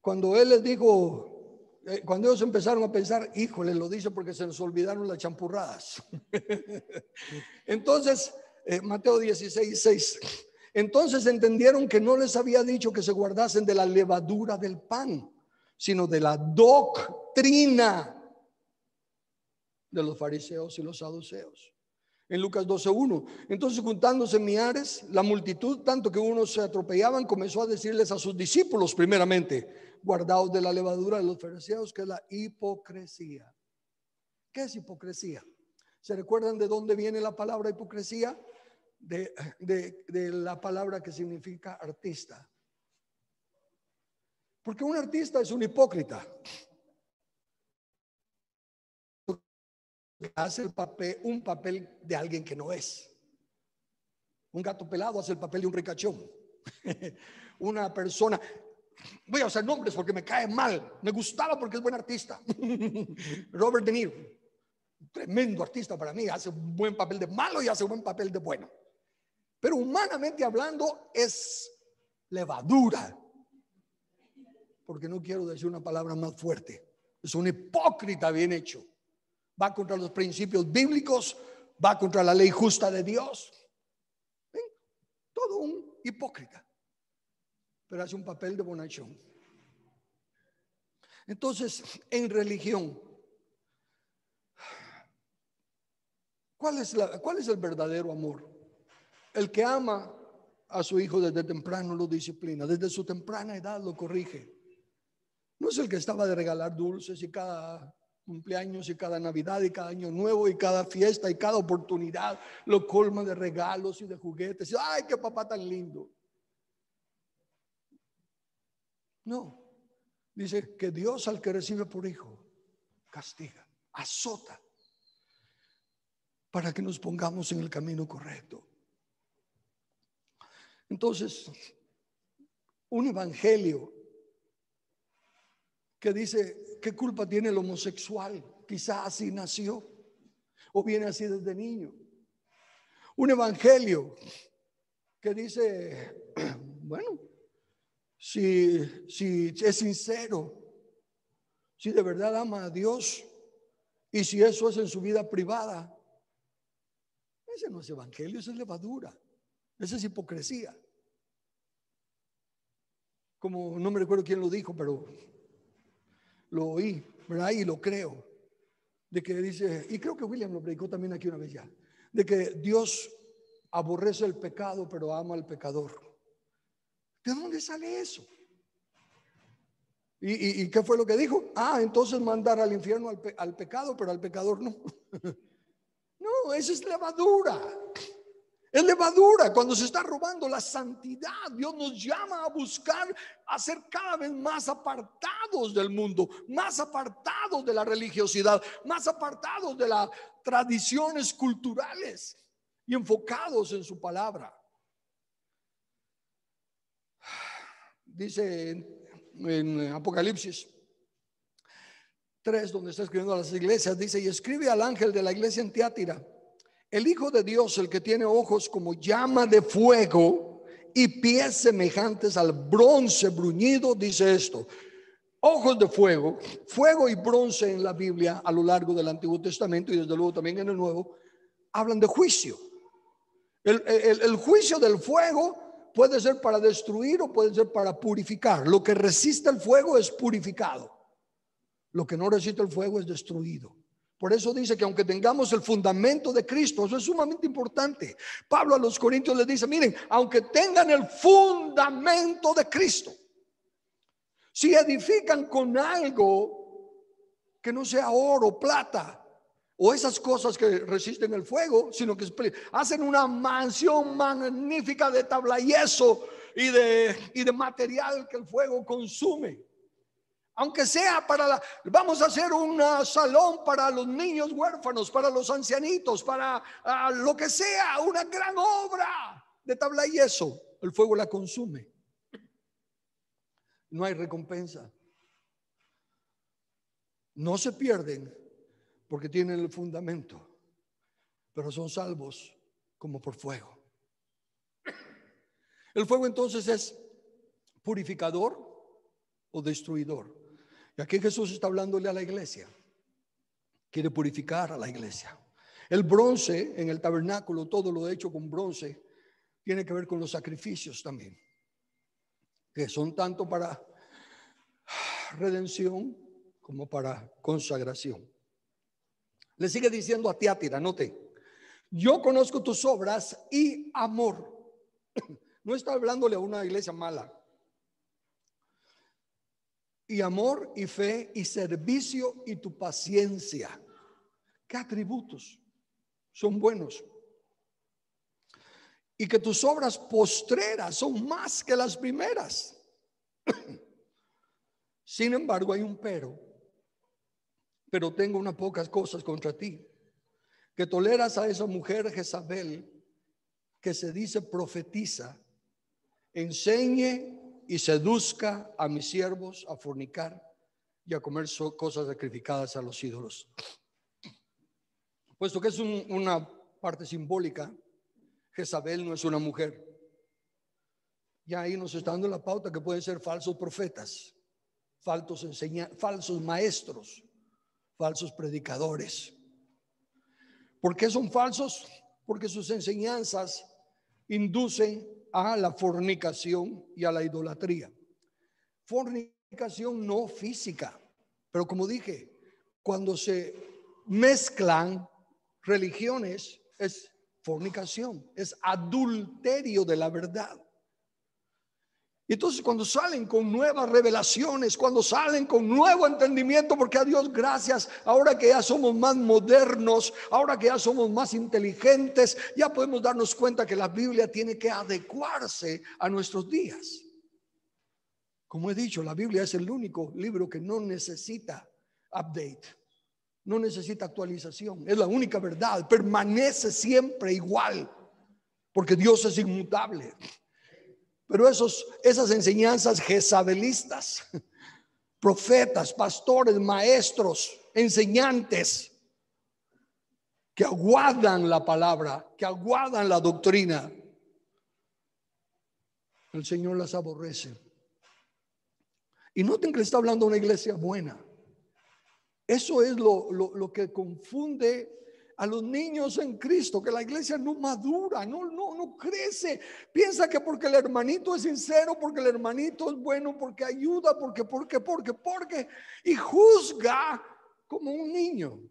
Cuando Él les dijo, cuando ellos empezaron a pensar, híjole, lo dice porque se nos olvidaron las champurradas. Entonces, Mateo 16:6. Entonces entendieron que no les había dicho que se guardasen de la levadura del pan, sino de la doctrina de los fariseos y los saduceos. En Lucas 12:1, entonces juntándose millares, la multitud, tanto que unos se atropellaban, comenzó a decirles a sus discípulos primeramente, guardaos de la levadura de los fariseos, que es la hipocresía. ¿Qué es hipocresía? ¿Se recuerdan de dónde viene la palabra hipocresía? De la palabra que significa artista. Porque un artista es un hipócrita. Hace un papel de alguien que no es. Un gato pelado hace el papel de un ricachón. Una persona, voy a usar nombres porque me cae mal, me gustaba porque es buen artista. Robert De Niro, tremendo artista para mí, hace un buen papel de malo y hace un buen papel de bueno. Pero humanamente hablando es levadura, porque no quiero decir una palabra más fuerte. Es un hipócrita bien hecho. Va contra los principios bíblicos, va contra la ley justa de Dios. ¿Ven? Todo un hipócrita, pero hace un papel de bonachón. Entonces, en religión, ¿cuál es el verdadero amor? El que ama a su hijo desde temprano lo disciplina, desde su temprana edad lo corrige. No es el que estaba de regalar dulces y cada cumpleaños y cada Navidad y cada año nuevo y cada fiesta y cada oportunidad lo colma de regalos y de juguetes. Ay, qué papá tan lindo. No, dice que Dios al que recibe por hijo castiga, azota, para que nos pongamos en el camino correcto. Entonces, un evangelio que dice, ¿qué culpa tiene el homosexual? Quizás así nació o viene así desde niño. Un evangelio que dice, bueno, si es sincero, si de verdad ama a Dios y si eso es en su vida privada, ese no es evangelio, esa es levadura, esa es hipocresía. Como no me recuerdo quién lo dijo, pero lo oí, ¿verdad? Y lo creo, de que dice, y creo que William lo predicó también aquí una vez ya, de que Dios aborrece el pecado pero ama al pecador. ¿De dónde sale eso? ¿Y qué fue lo que dijo? Entonces mandar al infierno al pecado, pero al pecador no. No, esa es levadura. Es levadura cuando se está robando la santidad. Dios nos llama a buscar a ser cada vez más apartados del mundo, más apartados de la religiosidad, más apartados de las tradiciones culturales y enfocados en su palabra. Dice en Apocalipsis 3, donde está escribiendo a las iglesias, dice, y escribe al ángel de la iglesia en Tiatira: el Hijo de Dios, el que tiene ojos como llama de fuego y pies semejantes al bronce bruñido, dice esto. Ojos de fuego, fuego y bronce en la Biblia a lo largo del Antiguo Testamento y desde luego también en el Nuevo, hablan de juicio. El juicio del fuego puede ser para destruir o puede ser para purificar. Lo que resiste el fuego es purificado. Lo que no resiste el fuego es destruido. Por eso dice que aunque tengamos el fundamento de Cristo, eso es sumamente importante. Pablo a los Corintios les dice, miren, aunque tengan el fundamento de Cristo, si edifican con algo que no sea oro, plata o esas cosas que resisten el fuego, sino que hacen una mansión magnífica de tabla y yeso y de material que el fuego consume. Aunque sea vamos a hacer un salón para los niños huérfanos, para los ancianitos, para lo que sea, una gran obra de tabla y yeso, el fuego la consume. No hay recompensa. No se pierden porque tienen el fundamento, pero son salvos como por fuego. El fuego entonces es purificador o destruidor. Y aquí Jesús está hablándole a la iglesia. Quiere purificar a la iglesia. El bronce en el tabernáculo, todo lo hecho con bronce, tiene que ver con los sacrificios también, que son tanto para redención como para consagración. Le sigue diciendo a Tiatira, note, yo conozco tus obras y amor. No está hablándole a una iglesia mala. Y amor y fe y servicio y tu paciencia. ¿Qué atributos son buenos? Y que tus obras postreras son más que las primeras. Sin embargo, hay un pero tengo unas pocas cosas contra ti, que toleras a esa mujer Jezabel, que se dice profetiza, enseñe y seduzca a mis siervos a fornicar y a comer cosas sacrificadas a los ídolos. Puesto que es una parte simbólica, Jezabel no es una mujer. Ya ahí nos está dando la pauta que pueden ser falsos profetas, falsos maestros, falsos predicadores. ¿Por qué son falsos? Porque sus enseñanzas inducen a la fornicación y a la idolatría. Fornicación no física, pero como dije, cuando se mezclan religiones es fornicación, es adulterio de la verdad. Y entonces cuando salen con nuevas revelaciones, cuando salen con nuevo entendimiento, porque a Dios gracias, ahora que ya somos más modernos, ahora que ya somos más inteligentes, ya podemos darnos cuenta que la Biblia tiene que adecuarse a nuestros días. Como he dicho, la Biblia es el único libro que no necesita update, no necesita actualización, es la única verdad, permanece siempre igual, porque Dios es inmutable. Pero esas enseñanzas jezabelistas, profetas, pastores, maestros, enseñantes que aguardan la palabra, que aguardan la doctrina, el Señor las aborrece. Y noten que le está hablando a una iglesia buena. Eso es lo que confunde a los niños en Cristo, que la iglesia no madura, no crece. Piensa que porque el hermanito es sincero, porque el hermanito es bueno, porque ayuda, porque, y juzga como un niño.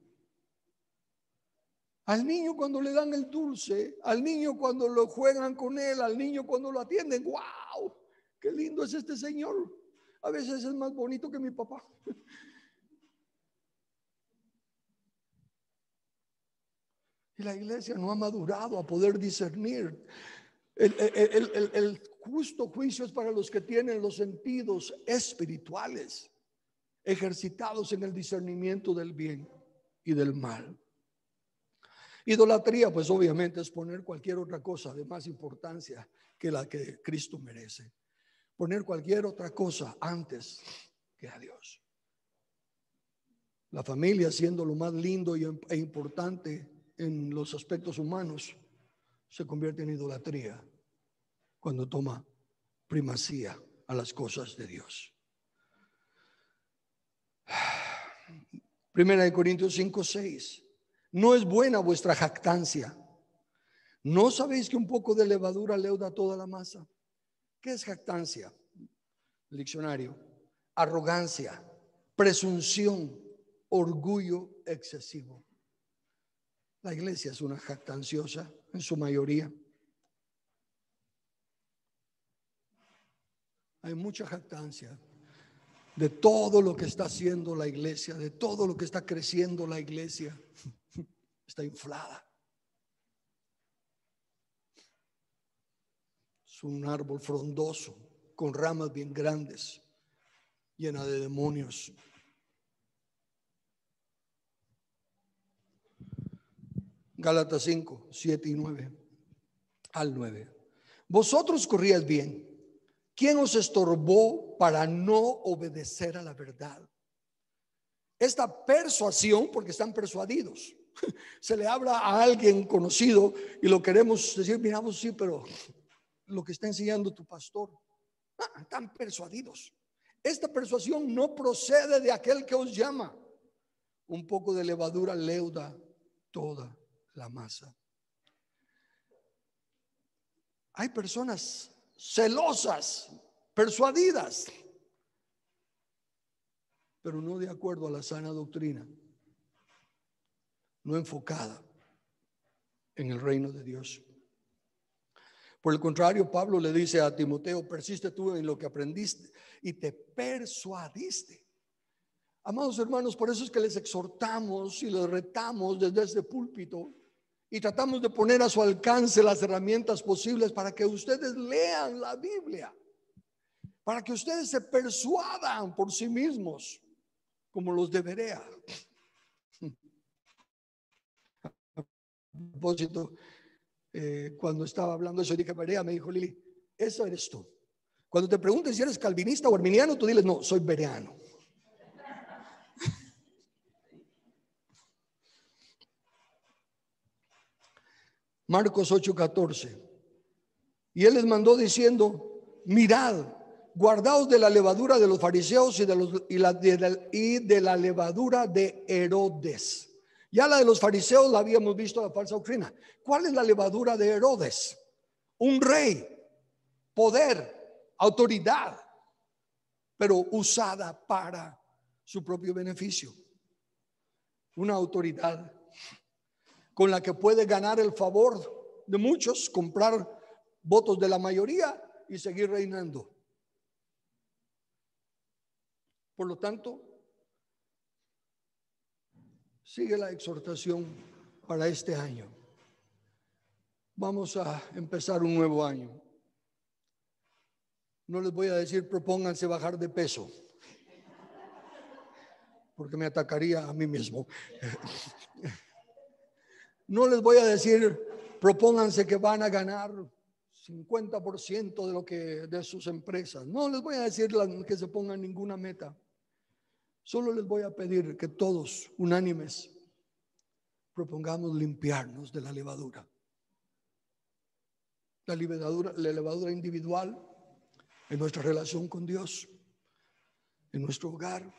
Al niño cuando le dan el dulce, al niño cuando lo juegan con él, al niño cuando lo atienden, wow, qué lindo es este señor. A veces es más bonito que mi papá. Y la iglesia no ha madurado a poder discernir. El justo juicio es para los que tienen los sentidos espirituales ejercitados en el discernimiento del bien y del mal. Idolatría, pues obviamente es poner cualquier otra cosa de más importancia que la que Cristo merece. Poner cualquier otra cosa antes que a Dios. La familia, siendo lo más lindo e importante en los aspectos humanos, se convierte en idolatría cuando toma primacía a las cosas de Dios. Primera de Corintios 5:6. No es buena vuestra jactancia. ¿No sabéis que un poco de levadura leuda toda la masa? ¿Qué es jactancia? El diccionario: arrogancia, presunción, orgullo excesivo. La iglesia es una jactanciosa en su mayoría. Hay mucha jactancia. de todo lo que está haciendo la iglesia, de todo lo que está creciendo la iglesia, está inflada. Es un árbol frondoso con ramas bien grandes, llena de demonios. Gálatas 5, 7 y 9 al 9. Vosotros corríais bien. ¿Quién os estorbó para no obedecer a la verdad? Esta persuasión, porque están persuadidos, se le habla a alguien conocido y lo queremos decir, miramos, sí, pero lo que está enseñando tu pastor, están persuadidos. Esta persuasión no procede de aquel que os llama. Un poco de levadura leuda toda la masa. Hay personas celosas, persuadidas, pero no de acuerdo a la sana doctrina, no enfocada en el reino de Dios. Por el contrario, Pablo le dice a Timoteo: persiste tú en lo que aprendiste y te persuadiste. Amados hermanos, por eso es que les exhortamos y les retamos desde este púlpito y tratamos de poner a su alcance las herramientas posibles para que ustedes lean la Biblia, para que ustedes se persuadan por sí mismos, como los de Berea. A propósito, cuando estaba hablando eso, dije Berea, me dijo Lili, eso eres tú. Cuando te pregunten si eres calvinista o arminiano, tú diles, no, soy bereano. Marcos 8:14. Y él les mandó diciendo: mirad, guardaos de la levadura de los fariseos y de la levadura de Herodes. Ya la de los fariseos la habíamos visto, la falsa doctrina. ¿Cuál es la levadura de Herodes? Un rey, poder, autoridad, pero usada para su propio beneficio. Una autoridad con la que puede ganar el favor de muchos, comprar votos de la mayoría y seguir reinando. Por lo tanto, sigue la exhortación para este año. Vamos a empezar un nuevo año. No les voy a decir propónganse bajar de peso, porque me atacaría a mí mismo. No les voy a decir propónganse que van a ganar 50% de lo que de sus empresas. No les voy a decir que se pongan ninguna meta. Solo les voy a pedir que todos, unánimes, propongamos limpiarnos de la levadura. La levadura individual en nuestra relación con Dios, en nuestro hogar,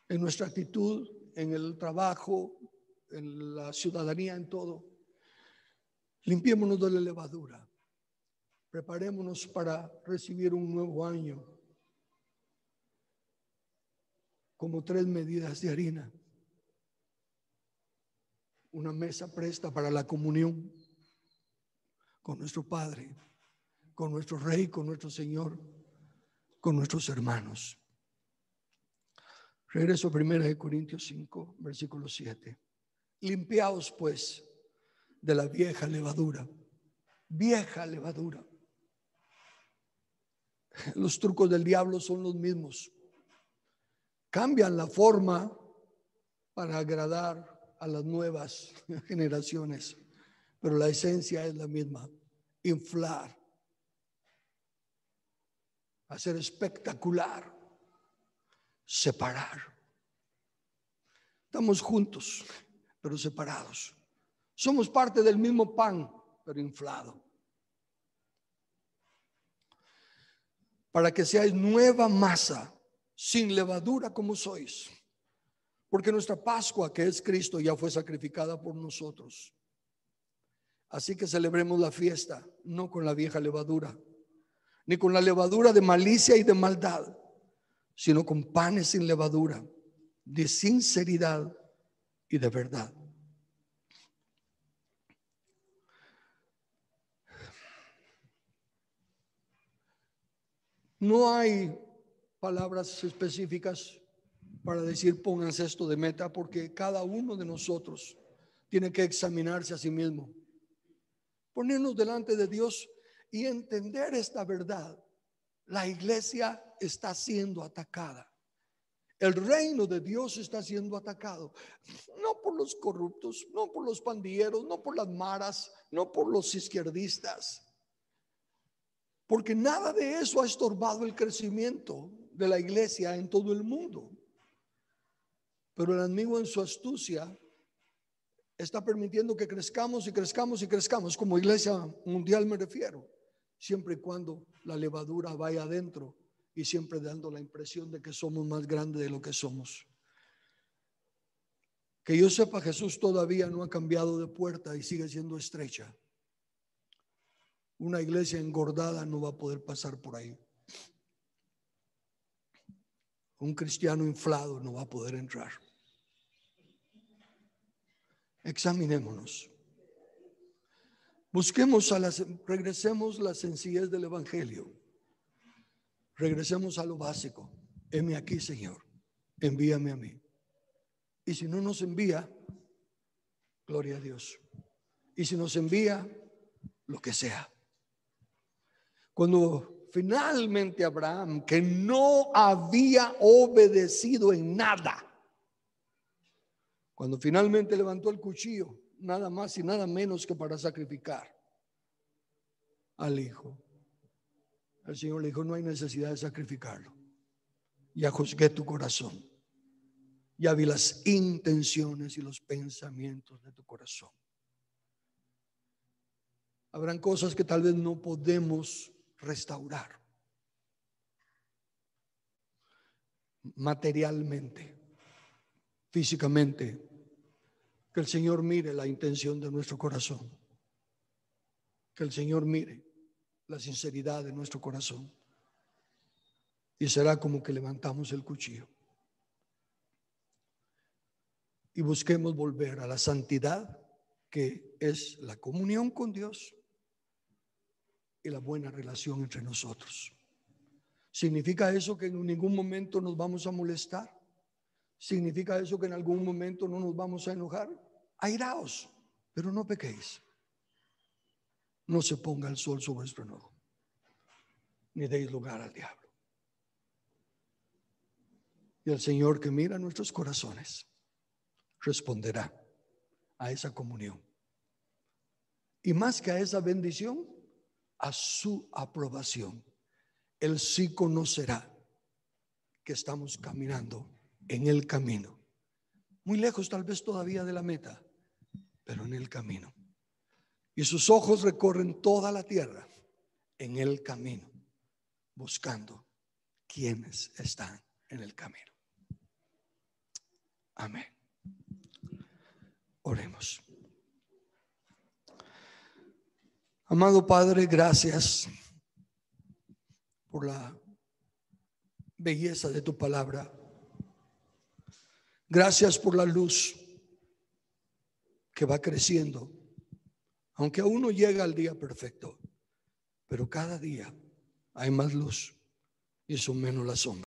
en nuestra actitud, en el trabajo, en la ciudadanía, en todo. Limpiémonos de la levadura. Preparémonos para recibir un nuevo año. Como 3 medidas de harina. Una mesa presta para la comunión con nuestro Padre, con nuestro Rey, con nuestro Señor, con nuestros hermanos. Regreso a 1 Corintios 5, versículo 7. Limpiaos pues de la vieja levadura. Vieja levadura. Los trucos del diablo son los mismos. Cambian la forma para agradar a las nuevas generaciones, pero la esencia es la misma: inflar, hacer espectacular, separar. Estamos juntos, pero separados. Somos parte del mismo pan, pero inflado. Para que seáis nueva masa, sin levadura como sois. Porque nuestra Pascua, que es Cristo, ya fue sacrificada por nosotros. Así que celebremos la fiesta, no con la vieja levadura, ni con la levadura de malicia y de maldad, sino con panes sin levadura, de sinceridad y de verdad. No hay palabras específicas para decir pónganse esto de meta, porque cada uno de nosotros tiene que examinarse a sí mismo, ponernos delante de Dios y entender esta verdad. La iglesia está siendo atacada. El reino de Dios está siendo atacado, no por los corruptos, no por los pandilleros, no por las maras, no por los izquierdistas, porque nada de eso ha estorbado el crecimiento de la iglesia en todo el mundo. Pero el enemigo, en su astucia, está permitiendo que crezcamos y crezcamos y crezcamos, como iglesia mundial me refiero, siempre y cuando la levadura vaya adentro y siempre dando la impresión de que somos más grandes de lo que somos. Que yo sepa, Jesús todavía no ha cambiado de puerta y sigue siendo estrecha. Una iglesia engordada no va a poder pasar por ahí. Un cristiano inflado no va a poder entrar. Examinémonos. Regresemos a la sencillez del evangelio. Regresemos a lo básico. Heme aquí, Señor, envíame a mí. Y si no nos envía, gloria a Dios. Y si nos envía, lo que sea. Cuando finalmente Abraham, que no había obedecido en nada, cuando finalmente levantó el cuchillo, nada más y nada menos que para sacrificar al hijo, el Señor le dijo: no hay necesidad de sacrificarlo. Ya juzgué tu corazón. Ya vi las intenciones y los pensamientos de tu corazón. Habrán cosas que tal vez no podemos restaurar materialmente, físicamente. Que el Señor mire la intención de nuestro corazón. Que el Señor mire la sinceridad de nuestro corazón. Y será como que levantamos el cuchillo y busquemos volver a la santidad, que es la comunión con Dios y la buena relación entre nosotros. ¿Significa eso que en ningún momento nos vamos a molestar? ¿Significa eso que en algún momento no nos vamos a enojar? Airaos, pero no pequéis. No se ponga el sol sobre vuestro enojo, ni deis lugar al diablo. Y el Señor, que mira nuestros corazones, responderá a esa comunión. Y más que a esa bendición, a su aprobación. Él sí conocerá que estamos caminando en el camino. Muy lejos tal vez todavía de la meta, pero en el camino. Y sus ojos recorren toda la tierra en el camino, buscando quienes están en el camino. Amén. Oremos. Amado Padre, gracias por la belleza de tu palabra. Gracias por la luz que va creciendo, aunque aún no llega al día perfecto, pero cada día hay más luz y son menos las sombras.